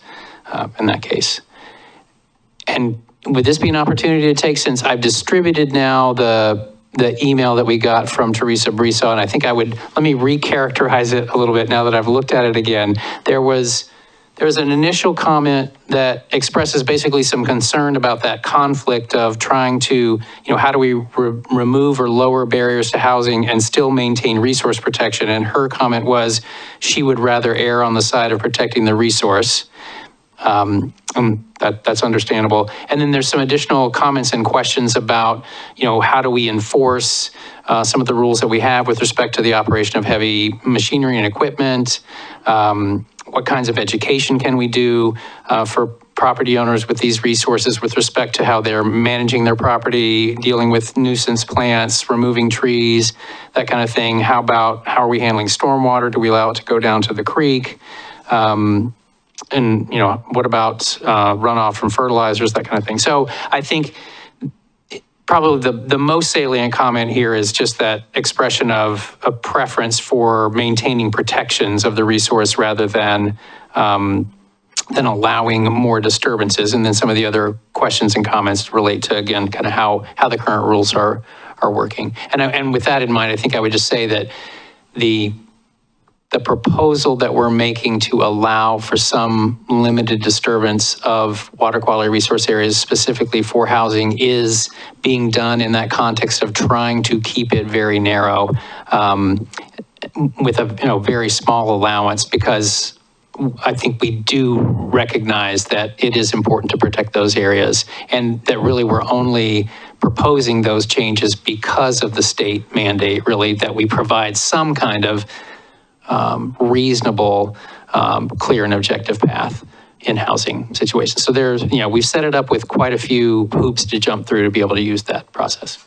in that case. And would this be an opportunity to take, since I've distributed now the email that we got from Teresa Brisa, and I think let me recharacterize it a little bit now that I've looked at it again. There was an initial comment that expresses basically some concern about that conflict of trying to, how do we remove or lower barriers to housing and still maintain resource protection? And her comment was she would rather err on the side of protecting the resource. That's understandable. And then there's some additional comments and questions about, how do we enforce some of the rules that we have with respect to the operation of heavy machinery and equipment? What kinds of education can we do for property owners with these resources with respect to how they're managing their property, dealing with nuisance plants, removing trees, that kind of thing? How are we handling stormwater? Do we allow it to go down to the creek? And, what about runoff from fertilizers, that kind of thing? So I think probably the most salient comment here is just that expression of a preference for maintaining protections of the resource rather than allowing more disturbances. And then some of the other questions and comments relate to, again, kind of how the current rules are working. And with that in mind, I think I would just say that the proposal that we're making to allow for some limited disturbance of water quality resource areas specifically for housing is being done in that context of trying to keep it very narrow with a very small allowance, because I think we do recognize that it is important to protect those areas, and that really we're only proposing those changes because of the state mandate, really, that we provide some kind of reasonable, clear and objective path in housing situations. So there's, we've set it up with quite a few hoops to jump through to be able to use that process.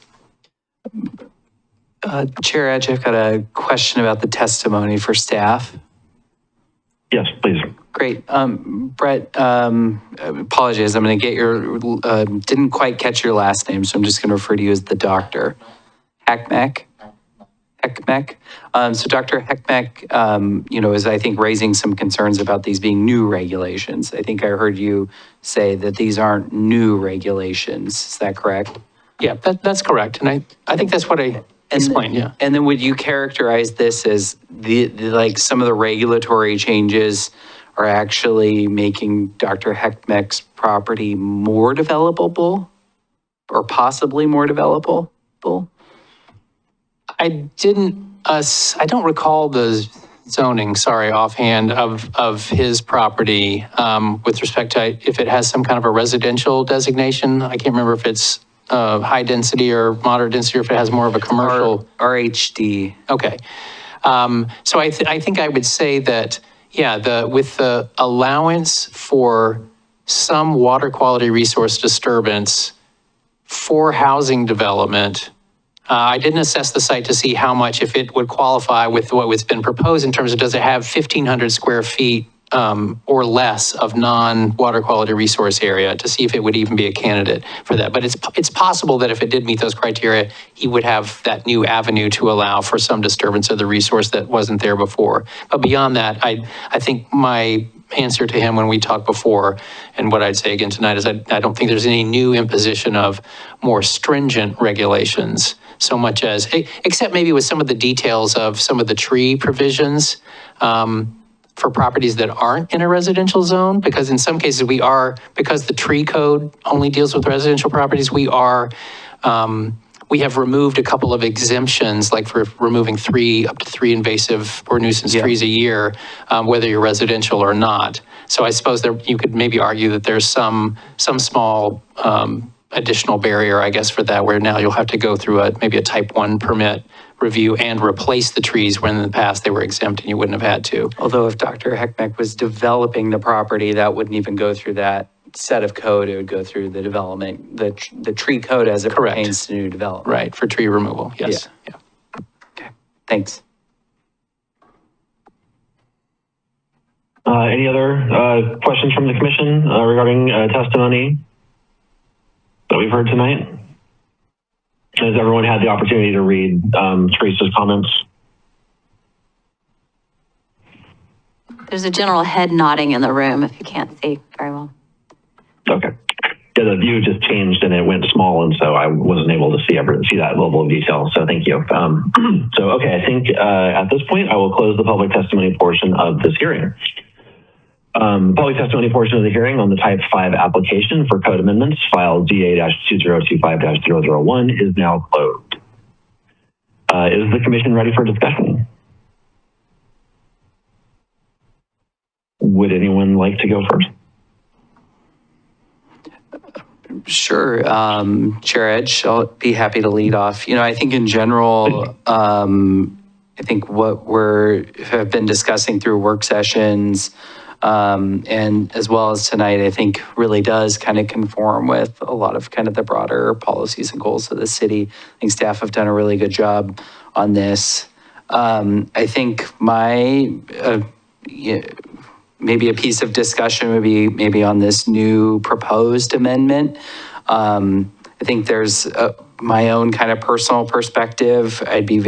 Chair Edge, I've got a question about the testimony for staff. Yes, please. Great. Brett, apologies. I'm going to get didn't quite catch your last name, so I'm just going to refer to you as the doctor. Heckmeck. So Dr. Heckmeck, is, I think, raising some concerns about these being new regulations. I think I heard you say that these aren't new regulations. Is that correct? Yeah, that's correct. And I think that's what I explained, yeah. And then would you characterize this as like some of the regulatory changes are actually making Dr. Heckmeck's property more developable or possibly more developable? I don't recall the zoning, offhand, of his property with respect to if it has some kind of a residential designation. I can't remember if it's high density or moderate density, or if it has more of a commercial? RHD. Okay. So I think I would say that, yeah, with the allowance for some water quality resource disturbance for housing development, I didn't assess the site to see how much, if it would qualify with what was been proposed in terms of does it have 1,500 square feet or less of non-water quality resource area, to see if it would even be a candidate for that. But it's possible that if it did meet those criteria, he would have that new avenue to allow for some disturbance of the resource that wasn't there before. But beyond that, I think my answer to him when we talked before, and what I'd say again tonight, is I don't think there's any new imposition of more stringent regulations, so much as, except maybe with some of the details of some of the tree provisions, for properties that aren't in a residential zone, because in some cases because the tree code only deals with residential properties, we have removed a couple of exemptions, like for removing up to three invasive or nuisance trees a year, whether you're residential or not. So I suppose you could maybe argue that there's some small additional barrier, I guess, for that, where now you'll have to go through maybe a type 1 permit review and replace the trees when in the past they were exempt and you wouldn't have had to. Although if Dr. Heckmeck was developing the property, that wouldn't even go through that set of code. It would go through the development, the tree code as it pertains to new development. Right, for tree removal, yes. Yeah. Okay, thanks. Any other questions from the commission regarding testimony that we've heard tonight? Has everyone had the opportunity to read Teresa's comments? There's a general head nodding in the room if you can't see very well. Okay. Yeah, the view just changed and it went small, and so I wasn't able to see that level of detail. So thank you. So okay, I think at this point I will close the public testimony portion of this hearing. Public testimony portion of the hearing on the Type 5 application for code amendments filed DA-2025-001 is now closed. Is the commission ready for discussion? Would anyone like to go first? Sure, Chair Edge, I'll be happy to lead off. I think in general, I think what have been discussing through work sessions, and as well as tonight, I think really does kind of conform with a lot of kind of the broader policies and goals of the city. I think staff have done a really good job on this. I think maybe a piece of discussion would be maybe on this new proposed amendment. I think there's my own kind of personal perspective. I'd be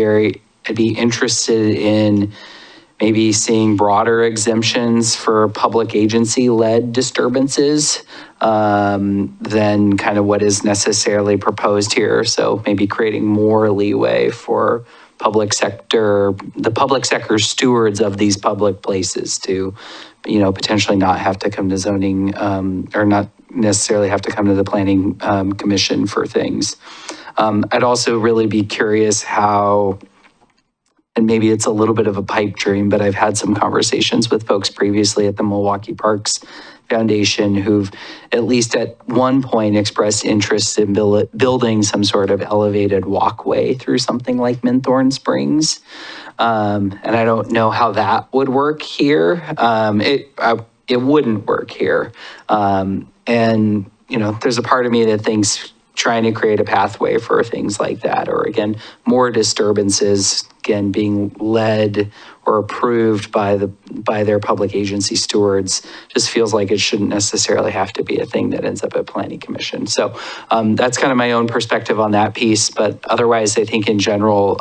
interested in maybe seeing broader exemptions for public agency-led disturbances than kind of what is necessarily proposed here. So maybe creating more leeway for the public sector stewards of these public places to, potentially not have to come to zoning or not necessarily have to come to the planning commission for things. I'd also really be curious how, and maybe it's a little bit of a pipe dream, but I've had some conversations with folks previously at the Milwuaukie Parks Foundation who've at least at one point expressed interest in building some sort of elevated walkway through something like Minthorn Springs. And I don't know how that would work here. It wouldn't work here. And, there's a part of me that thinks trying to create a pathway for things like that, or again, more disturbances, again, being led or approved by their public agency stewards, just feels like it shouldn't necessarily have to be a thing that ends up at planning commission. So that's kind of my own perspective on that piece. But otherwise, I think in general,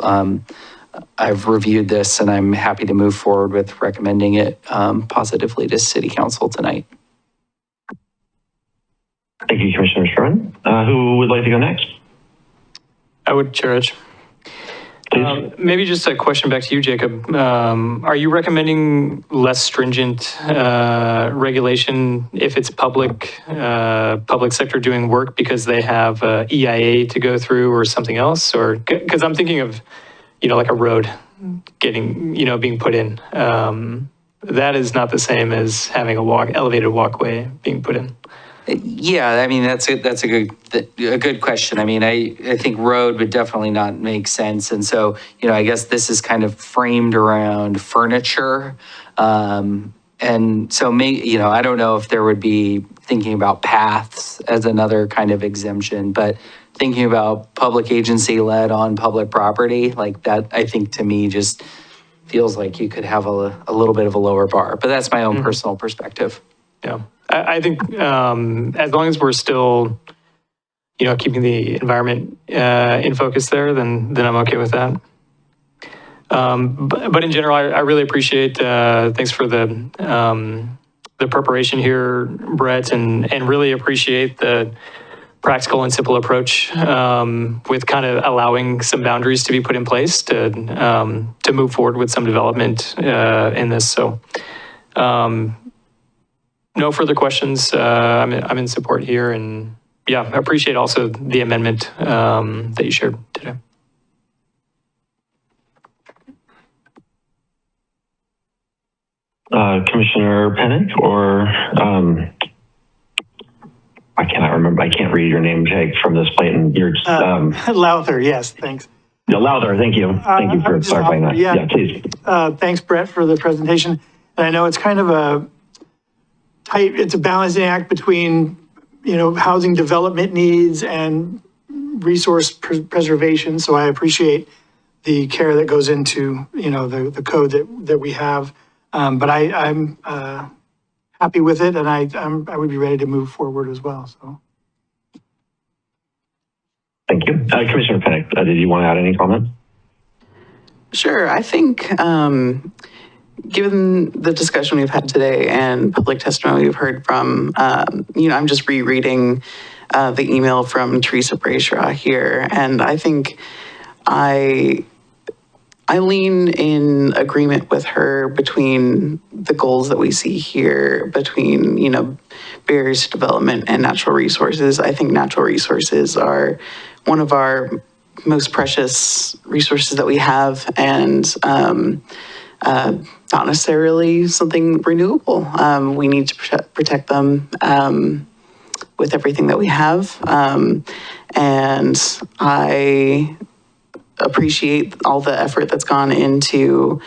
I've reviewed this and I'm happy to move forward with recommending it positively to City Council tonight. Thank you, Commissioner Sherman. Who would like to go next? I would, Chair Edge. Maybe just a question back to you, Jacob. Are you recommending less stringent regulation if it's public sector doing work because they have EIA to go through or something else? Or because I'm thinking of, like a road getting, being put in. That is not the same as having a elevated walkway being put in. Yeah, I mean, that's a good question. I mean, I think road would definitely not make sense. And so, I guess this is kind of framed around furniture. And so I don't know if there would be thinking about paths as another kind of exemption, but thinking about public agency led on public property, like that, I think to me just feels like you could have a little bit of a lower bar, but that's my own personal perspective. Yeah, I think as long as we're still, keeping the environment in focus there, then I'm okay with that. But in general, I really appreciate, thanks for the preparation here, Brett, and really appreciate the practical and simple approach with kind of allowing some boundaries to be put in place to move forward with some development in this. So no further questions. I'm in support here, and yeah, I appreciate also the amendment that you shared today. Commissioner Penick, or I cannot remember. I can't read your name, Jake, from this plate. And you're Lowther, yes, thanks. Yeah, Lowther, thank you. Thank you for clarifying that. Yeah, please. Thanks, Brett, for the presentation. And I know it's kind of it's a balancing act between, housing development needs and resource preservation. So I appreciate the care that goes into, the code that we have. But I'm happy with it, and I would be ready to move forward as well. So, thank you, Commissioner Penick. Did you want to add any comments? Sure. I think given the discussion we've had today and public testimony we've heard from, I'm just rereading the email from Teresa Brayshaw here, and I think I lean in agreement with her between the goals that we see here, between, barriers to development and natural resources. I think natural resources are one of our most precious resources that we have, and not necessarily something renewable. We need to protect them with everything that we have. And I appreciate all the effort that's gone into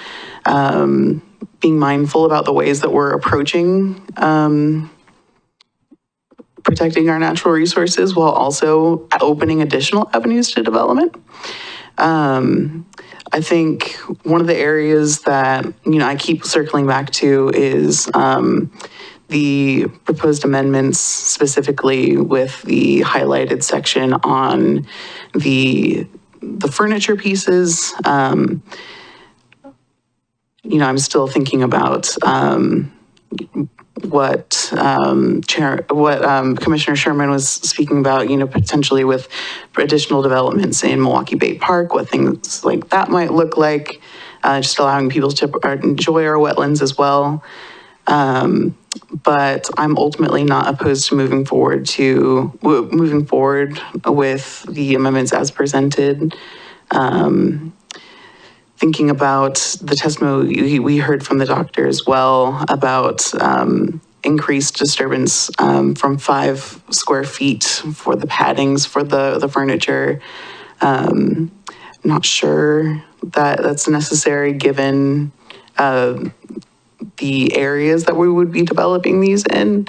being mindful about the ways that we're approaching protecting our natural resources while also opening additional avenues to development. I think one of the areas that, I keep circling back to is the proposed amendments, specifically with the highlighted section on the furniture pieces. I'm still thinking about what Commissioner Sherman was speaking about, potentially with additional developments in Milwuaukie Bay Park, what things like that might look like, just allowing people to enjoy our wetlands as well. But I'm ultimately not opposed to moving forward with the amendments as presented. Thinking about the testimony we heard from the doctor as well about increased disturbance from 5 square feet for the paddings for the furniture. Not sure that that's necessary given the areas that we would be developing these in.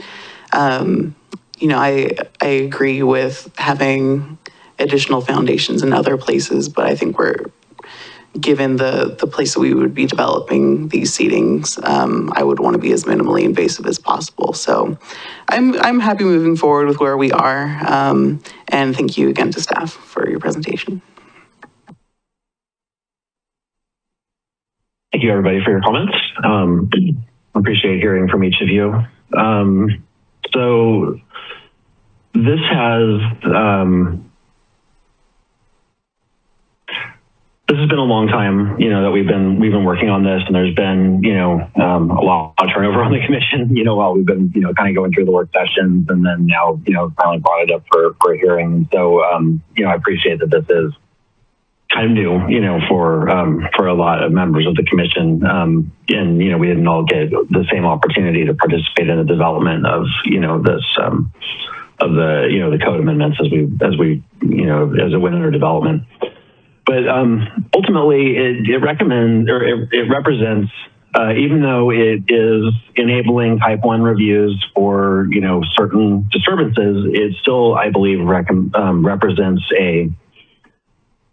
I agree with having additional foundations in other places, but I think given the place that we would be developing these seatings, I would want to be as minimally invasive as possible. So I'm happy moving forward with where we are. And thank you again to staff for your presentation. Thank you, everybody, for your comments. Appreciate hearing from each of you. So this has been a long time, that we've been working on this, and there's been, a lot of turnover on the commission, while we've been, kind of going through the work sessions, and then now, finally brought it up for a hearing. So, I appreciate that this is kind of new, for a lot of members of the commission. And, we didn't all get the same opportunity to participate in the development of, this, of the code amendments as it went under development. But ultimately, it recommends, or it represents, even though it is enabling type 1 reviews for, certain disturbances, it still, I believe, represents an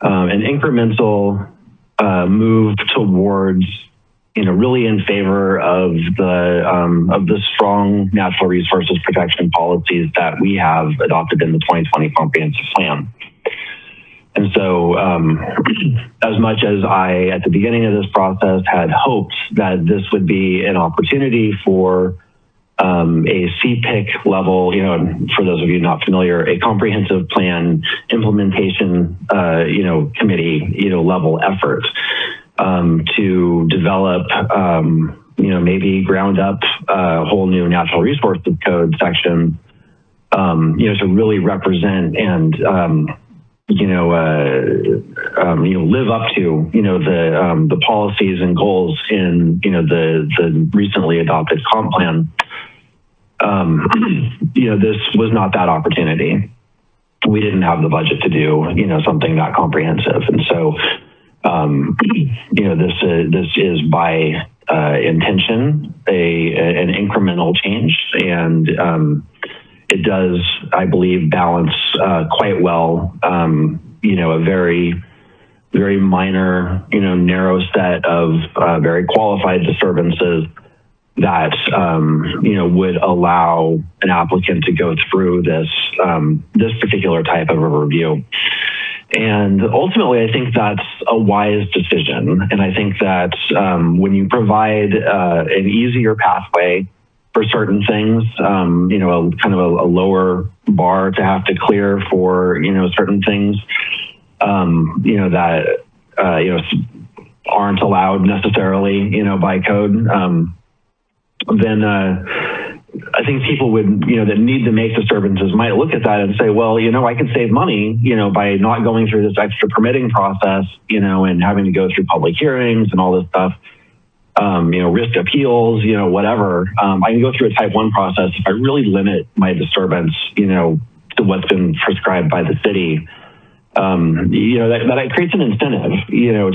incremental move towards, really in favor of the strong natural resources protection policies that we have adopted in the 2020 comprehensive plan. And so, as much as I, at the beginning of this process, had hoped that this would be an opportunity for a CPIC level, for those of you not familiar, a comprehensive plan implementation, committee, level effort to develop, maybe ground up a whole new natural resources code section, to really represent and live up to, the policies and goals in, the recently adopted comp plan. This was not that opportunity. We didn't have the budget to do, something that comprehensive. And so, this is by intention, an incremental change, and it does, I believe, balance quite well, a very, very minor, narrow set of very qualified disturbances that, would allow an applicant to go through this particular type of a review. And ultimately, I think that's a wise decision. And I think that when you provide an easier pathway for certain things, kind of a lower bar to have to clear for, certain things, that, aren't allowed necessarily, by code, then I think people would, that need to make disturbances might look at that and say, well, I can save money, by not going through this extra permitting process, and having to go through public hearings and all this stuff. Risk appeals, whatever. I can go through a type 1 process if I really limit my disturbance, to what's been prescribed by the city. That creates an incentive,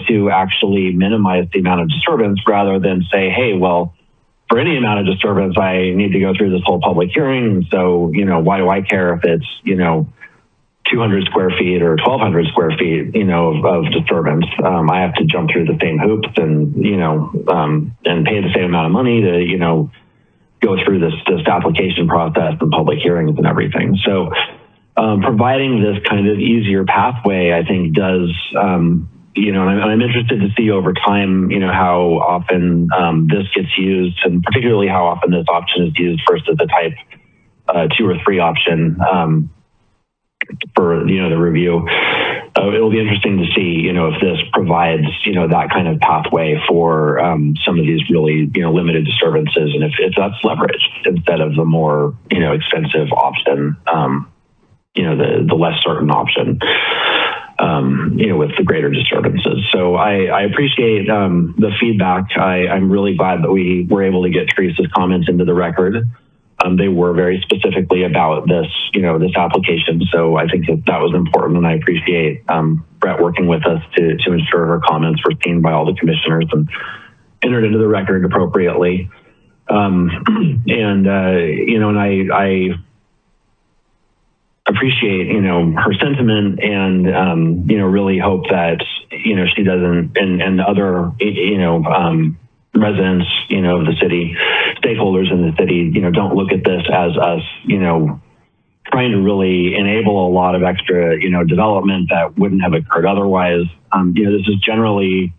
to actually minimize the amount of disturbance rather than say, hey, well, for any amount of disturbance, I need to go through this whole public hearing. So, why do I care if it's, 200 square feet or 1,200 square feet, of disturbance? I have to jump through the same hoops and, and pay the same amount of money to, go through this application process and public hearings and everything. So, providing this kind of easier pathway, I think does, and I'm interested to see over time, how often this gets used, and particularly how often this option is used versus the type 2 or 3 option for the review. It'll be interesting to see, if this provides, that kind of pathway for some of these really, limited disturbances, and if that's leveraged instead of the more, expensive option, the less certain option. With the greater disturbances. So I appreciate the feedback. I'm really glad that we were able to get Teresa's comments into the record. They were very specifically about this, this application. So I think that was important, and I appreciate Brett working with us to ensure her comments were seen by all the commissioners and entered into the record appropriately. And I appreciate, her sentiment, and, really hope that, she doesn't, and other, residents, of the city, stakeholders in the city, don't look at this as us, trying to really enable a lot of extra, development that wouldn't have occurred otherwise. This is generally,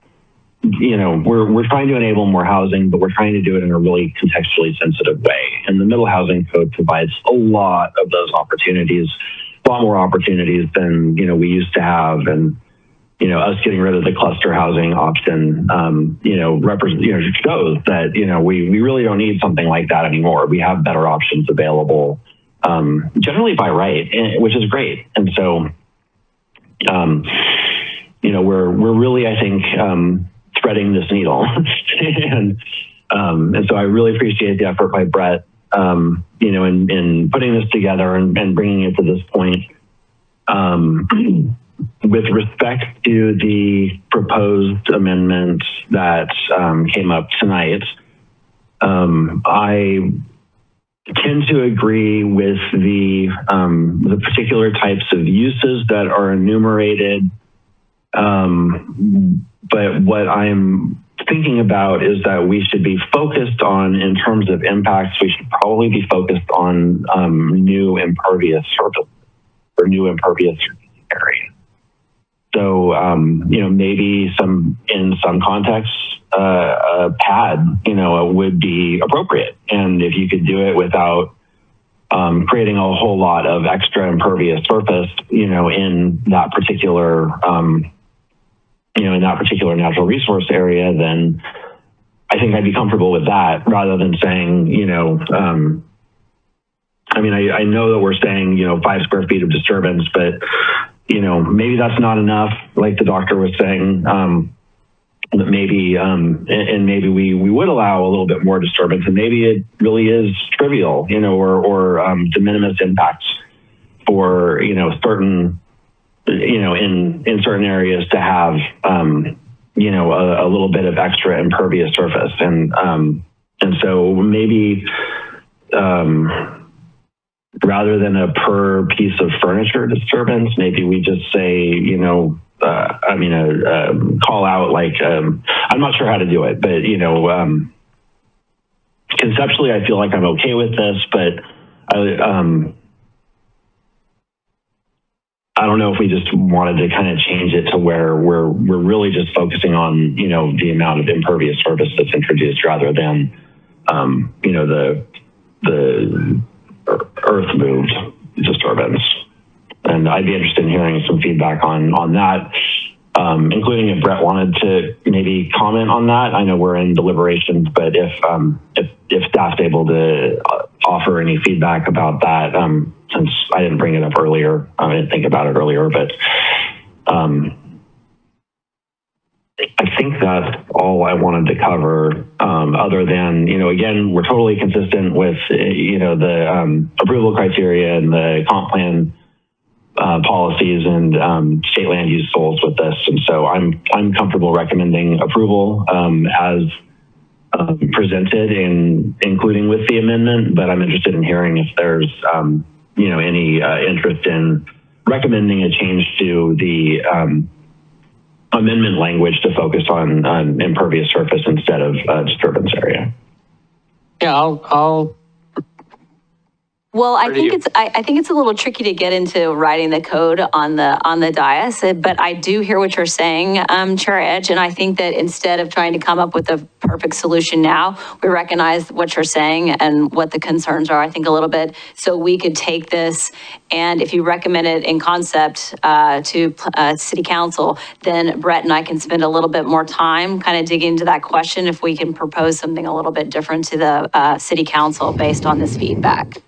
we're trying to enable more housing, but we're trying to do it in a really contextually sensitive way. And the Middle Housing Code provides a lot of those opportunities, a lot more opportunities than, we used to have. And, us getting rid of the cluster housing option, shows that, we really don't need something like that anymore. We have better options available, generally by right, which is great. And so, we're really, I think, threading this needle. and so I really appreciate the effort by Brett, in putting this together and bringing it to this point. With respect to the proposed amendment that came up tonight, I tend to agree with the particular types of uses that are enumerated. But what I'm thinking about is that we should be focused on, in terms of impacts, we should probably be focused on new impervious surface or new impervious area. So, maybe in some contexts, a pad, would be appropriate. And if you could do it without creating a whole lot of extra impervious surface, in that particular, natural resource area, then I think I'd be comfortable with that rather than saying, I know that we're saying, 5 square feet of disturbance, but, maybe that's not enough, like the doctor was saying. That maybe, and maybe we would allow a little bit more disturbance, and maybe it really is trivial, or de minimis impacts for, certain, in certain areas to have, a little bit of extra impervious surface. And so maybe, rather than a per piece of furniture disturbance, maybe we just say, call out, like, I'm not sure how to do it, but, conceptually, I feel like I'm okay with this, but I don't know if we just wanted to kind of change it to where we're really just focusing on, the amount of impervious surface that's introduced rather than, the earth moved disturbance. And I'd be interested in hearing some feedback on that, including if Brett wanted to maybe comment on that. I know we're in deliberations, but if staff's able to offer any feedback about that, since I didn't bring it up earlier, I didn't think about it earlier, but I think that's all I wanted to cover, other than, again, we're totally consistent with, the approval criteria and the comp plan policies and state land use goals with this. And so I'm comfortable recommending approval as presented, including with the amendment, but I'm interested in hearing if there's, any interest in recommending a change to the amendment language to focus on impervious surface instead of disturbance area. Yeah, I'll Well, I think it's a little tricky to get into writing the code on the dais, but I do hear what you're saying, Chair Edge, and I think that instead of trying to come up with a perfect solution now, we recognize what you're saying and what the concerns are, I think, a little bit, so we could take this, and if you recommend it in concept to City Council, then Brett and I can spend a little bit more time kind of digging into that question if we can propose something a little bit different to the City Council based on this feedback.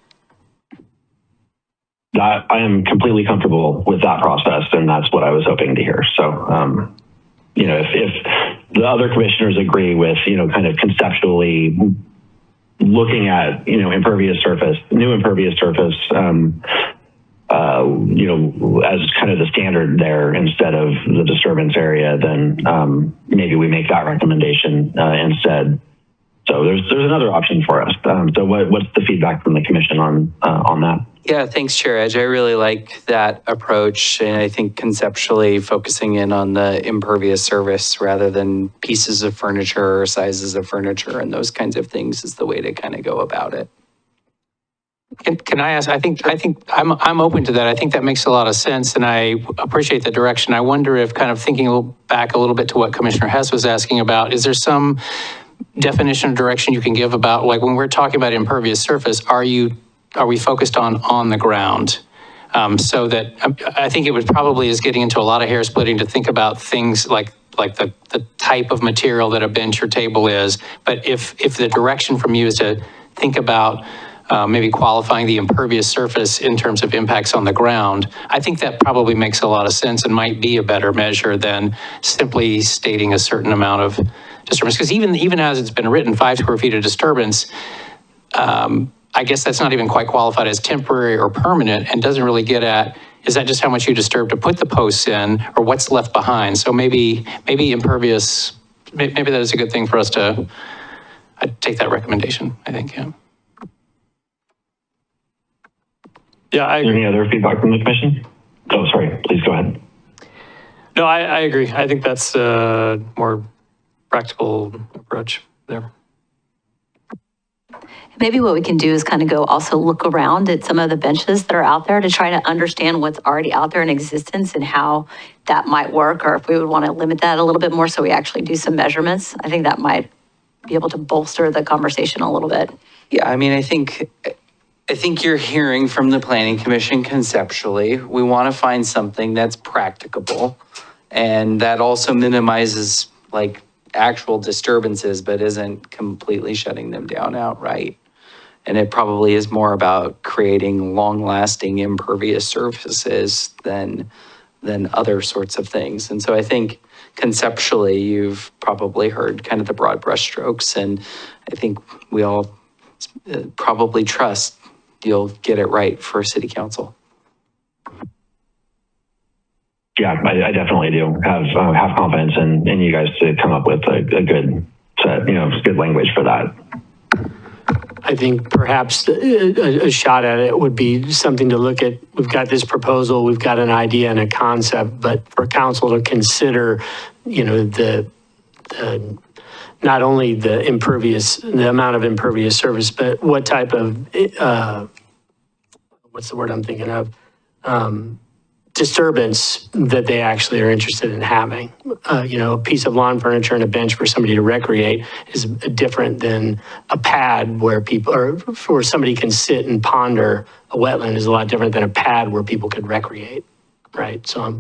That I am completely comfortable with that process, and that's what I was hoping to hear. So, if the other commissioners agree with, kind of conceptually looking at, impervious surface, new impervious surface, as kind of the standard there instead of the disturbance area, then maybe we make that recommendation instead. So there's another option for us. So what's the feedback from the commission on that? Yeah, thanks, Chair Edge. I really like that approach. And I think conceptually focusing in on the impervious surface rather than pieces of furniture or sizes of furniture and those kinds of things is the way to kind of go about it. Can I ask, I think I'm open to that. I think that makes a lot of sense, and I appreciate the direction. I wonder if, kind of thinking back a little bit to what Commissioner Hess was asking about, is there some definition or direction you can give about, like, when we're talking about impervious surface, are we focused on the ground? So that I think it would probably is getting into a lot of hair splitting to think about things like the type of material that a bench or table is. But if the direction from you is to think about maybe qualifying the impervious surface in terms of impacts on the ground, I think that probably makes a lot of sense and might be a better measure than simply stating a certain amount of disturbance. Because even as it's been written, 5 square feet of disturbance, I guess that's not even quite qualified as temporary or permanent and doesn't really get at, is that just how much you disturb to put the posts in or what's left behind? So maybe impervious, maybe that is a good thing for us to, I'd take that recommendation, I think, yeah. Yeah, I agree. Any other feedback from the commission? Oh, sorry, please go ahead. No, I agree. I think that's a more practical approach there. Maybe what we can do is kind of go also look around at some of the benches that are out there to try to understand what's already out there in existence and how that might work, or if we would want to limit that a little bit more so we actually do some measurements. I think that might be able to bolster the conversation a little bit. Yeah, I mean, I think you're hearing from the Planning Commission conceptually. We want to find something that's practicable and that also minimizes like actual disturbances, but isn't completely shutting them down outright. And it probably is more about creating long-lasting impervious surfaces than other sorts of things. And so I think conceptually, you've probably heard kind of the broad brushstrokes, and I think we all probably trust you'll get it right for City Council. Yeah, I definitely do have confidence in you guys to come up with a good set, good language for that. I think perhaps a shot at it would be something to look at. We've got this proposal, we've got an idea and a concept, but for council to consider, the not only the amount of impervious surface, but what type of, what's the word I'm thinking of? Disturbance that they actually are interested in having. A piece of lawn furniture and a bench for somebody to recreate is different than a pad where people, or where somebody can sit and ponder. A wetland is a lot different than a pad where people could recreate, right? So I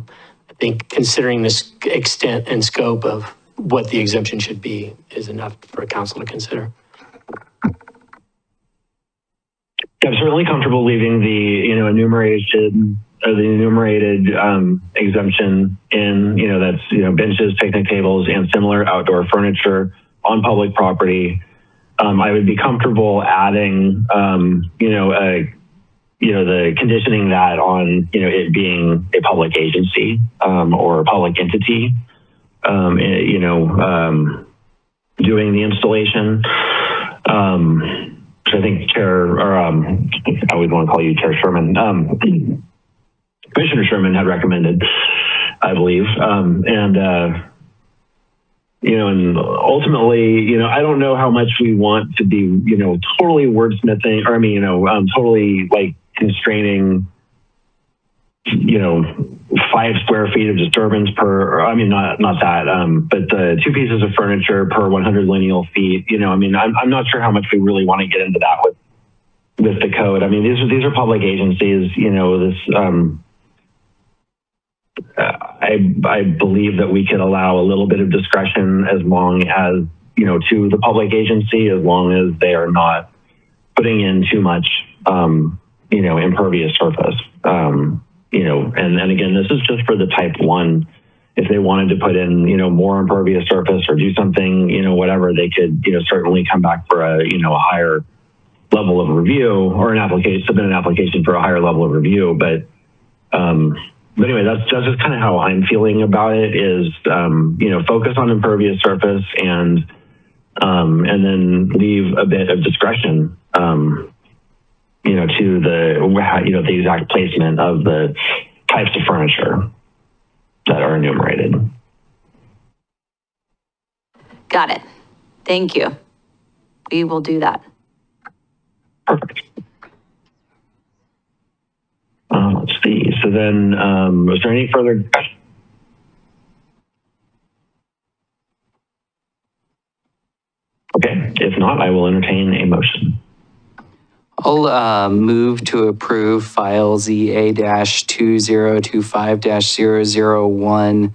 think considering this extent and scope of what the exemption should be is enough for a council to consider. Yeah, I'm certainly comfortable leaving the, enumerated exemption in, that's, benches, picnic tables, and similar outdoor furniture on public property. I would be comfortable adding, the conditioning that on, it being a public agency or a public entity, doing the installation. I think I would want to call you Chair Sherman. Commissioner Sherman had recommended, I believe, and ultimately, I don't know how much we want to be, totally wordsmithing, or totally like constraining, 5 square feet of disturbance per, not that, but the 2 pieces of furniture per 100 lineal feet, I'm not sure how much we really want to get into that with the code. These are public agencies, I believe that we could allow a little bit of discretion as long as, to the public agency, as long as they are not putting in too much, impervious surface. And again, this is just for the type 1. If they wanted to put in, more impervious surface or do something, whatever, they could, certainly come back for a higher level of review, or submit an application for a higher level of review. But anyway, that's just kind of how I'm feeling about it is, focus on impervious surface and then leave a bit of discretion, to the exact placement of the types of furniture that are enumerated. Got it. Thank you. We will do that. Perfect. Let's see. So then, was there any further discussion? Okay. If not, I will entertain a motion. I'll move to approve file ZA-2025-001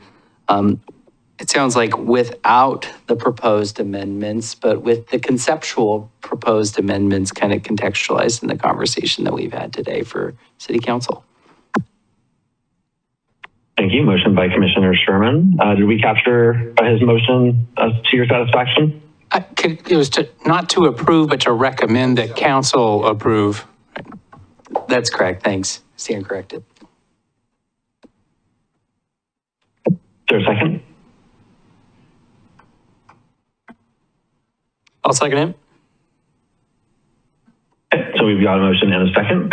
it sounds like without the proposed amendments, but with the conceptual proposed amendments kind of contextualized in the conversation that we've had today for City Council. Thank you. Motion by Commissioner Sherman. Did we capture his motion to your satisfaction? It was not to approve, but to recommend that council approve. That's correct. Thanks. Stand corrected. Is there a second? I'll second it. Okay, so we've got a motion and a second.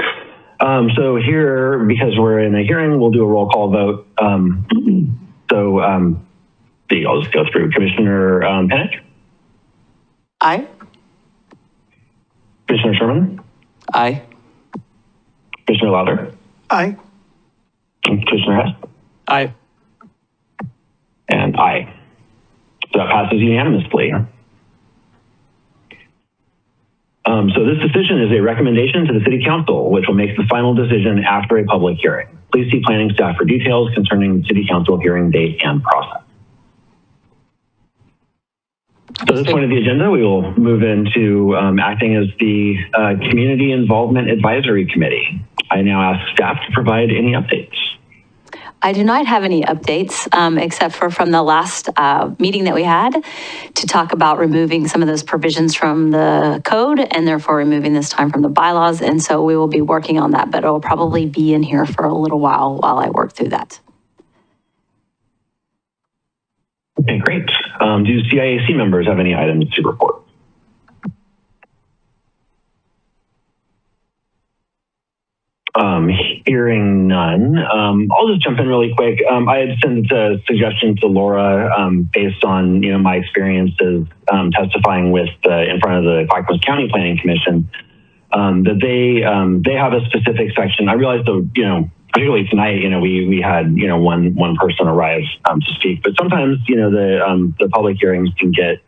So here, because we're in a hearing, we'll do a roll call vote. I'll just go through. Commissioner Pennick? Aye. Commissioner Sherman? Aye. Commissioner Lowder? Aye. And Commissioner Hess? Aye. And aye. So that passes unanimously. So this decision is a recommendation to the City Council, which will make the final decision after a public hearing. Please see planning staff for details concerning the City Council hearing date and process. So at this point of the agenda, we will move into acting as the Community Involvement Advisory Committee. I now ask staff to provide any updates. I do not have any updates, except for from the last meeting that we had to talk about removing some of those provisions from the code and therefore removing this time from the bylaws. And so we will be working on that, but it will probably be in here for a little while I work through that. Okay, great. Do CIAC members have any items to report? Hearing none. I'll just jump in really quick. I had sent a suggestion to Laura based on my experiences testifying with in front of the Clackamas County Planning Commission that they have a specific section. I realized though, particularly tonight, we had one person arrive to speak, but sometimes the public hearings can get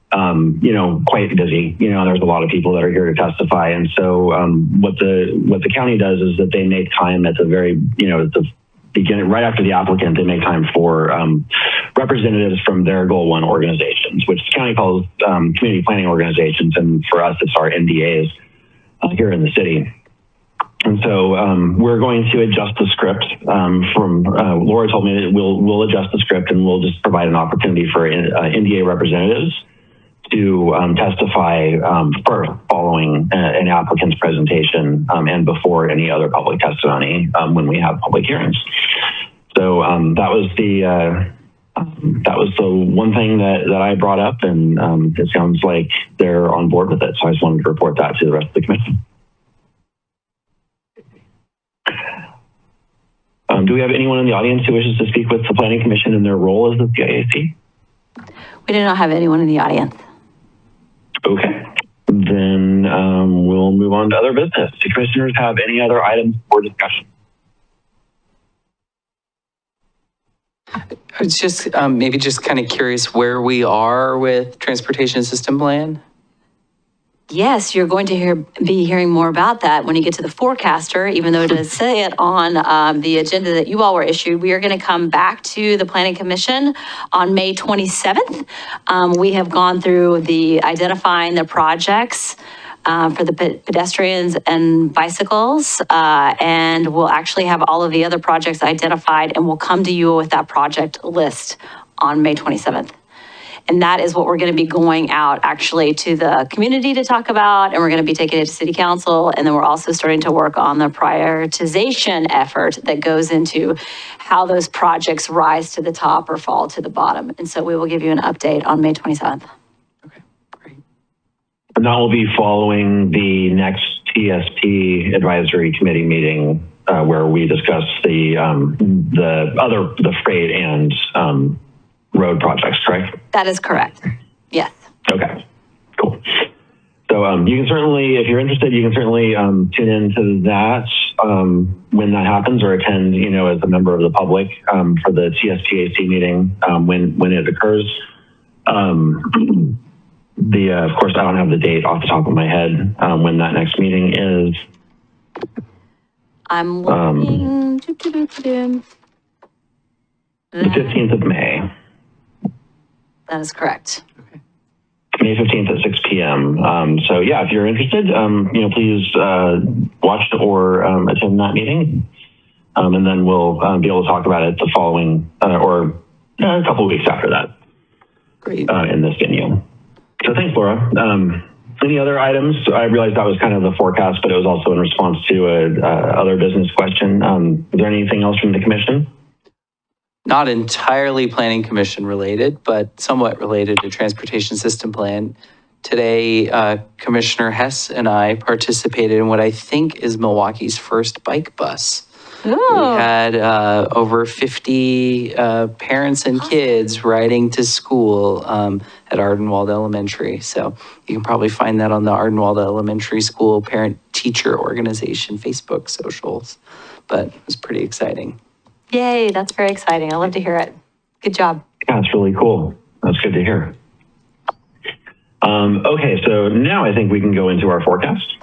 quite busy, there's a lot of people that are here to testify. And so what the county does is that they make time at the very, at the beginning, right after the applicant, they make time for representatives from their Goal 1 organizations, which the county calls community planning organizations. And for us, it's our NDAs here in the city. And so we're going to adjust the script from, Laura told me that we'll adjust the script and we'll just provide an opportunity for NDA representatives to testify first following an applicant's presentation and before any other public testimony when we have public hearings. So that was the one thing that I brought up, and it sounds like they're on board with it. So I just wanted to report that to the rest of the commission. Do we have anyone in the audience who wishes to speak with the Planning Commission in their role as the CIAC? We do not have anyone in the audience. Okay, then we'll move on to other business. Do commissioners have any other items for discussion? I was just maybe just kind of curious where we are with transportation system plan. Yes, you're going to be hearing more about that when you get to the forecaster, even though it does say it on the agenda that you all were issued. We are going to come back to the Planning Commission on May 27th. We have gone through identifying the projects for the pedestrians and bicycles, and we'll actually have all of the other projects identified, and we'll come to you with that project list on May 27th. And that is what we're going to be going out actually to the community to talk about. And we're going to be taking it to City Council. And then we're also starting to work on the prioritization effort that goes into how those projects rise to the top or fall to the bottom. And so we will give you an update on May 27th. Okay, great. And that will be following the next TSP advisory committee meeting where we discuss the freight and road projects, correct? That is correct. Yes. Okay, cool. So you can certainly, if you're interested, you can certainly tune into that when that happens, or attend, as a member of the public for the TSPAC meeting when it occurs. Of course, I don't have the date off the top of my head when that next meeting is. I'm looking. The 15th of May. That is correct. May 15th at 6 p.m. So yeah, if you're interested, please watch or attend that meeting. And then we'll be able to talk about it the following or a couple of weeks after that. Great. In this venue. So thanks, Laura. Any other items? I realized that was kind of the forecast, but it was also in response to a other business question. Is there anything else from the commission? Not entirely planning commission related, but somewhat related to transportation system plan. Today, Commissioner Hess and I participated in what I think is Milwaukee's first bike bus. We had over 50 parents and kids riding to school at Ardenwald Elementary. So you can probably find that on the Ardenwald Elementary School Parent Teacher Organization Facebook socials. But it was pretty exciting. Yay, that's very exciting. I love to hear it. Good job. Yeah, it's really cool. That's good to hear. Okay, so now I think we can go into our forecast.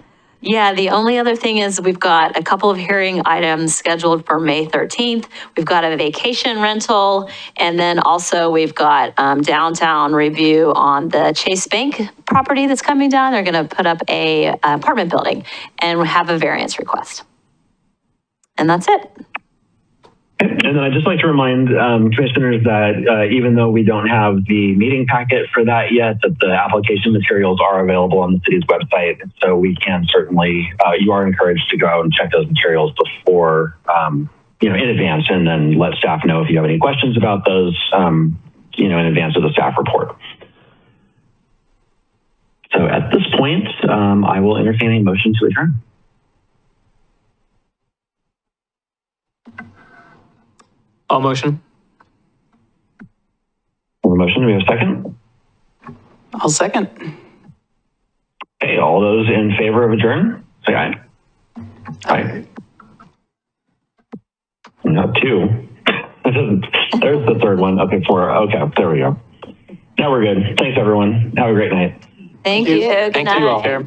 Yeah, the only other thing is we've got a couple of hearing items scheduled for May 13th. We've got a vacation rental, and then also we've got downtown review on the Chase Bank property that's coming down. They're going to put up a apartment building and have a variance request. And that's it. And then I'd just like to remind commissioners that even though we don't have the meeting packet for that yet, that the application materials are available on the city's website. So we can certainly, you are encouraged to go out and check those materials before, in advance, and then let staff know if you have any questions about those, in advance of the staff report. So at this point, I will entertain a motion to adjourn. All motion. Motion, do we have a second? I'll second. Okay, all those in favor of adjourn, say aye. Aye. No, two. There's the third one. Okay, four. Okay, there we go. Now we're good. Thanks, everyone. Have a great night. Thank you. Good Thank you all. night.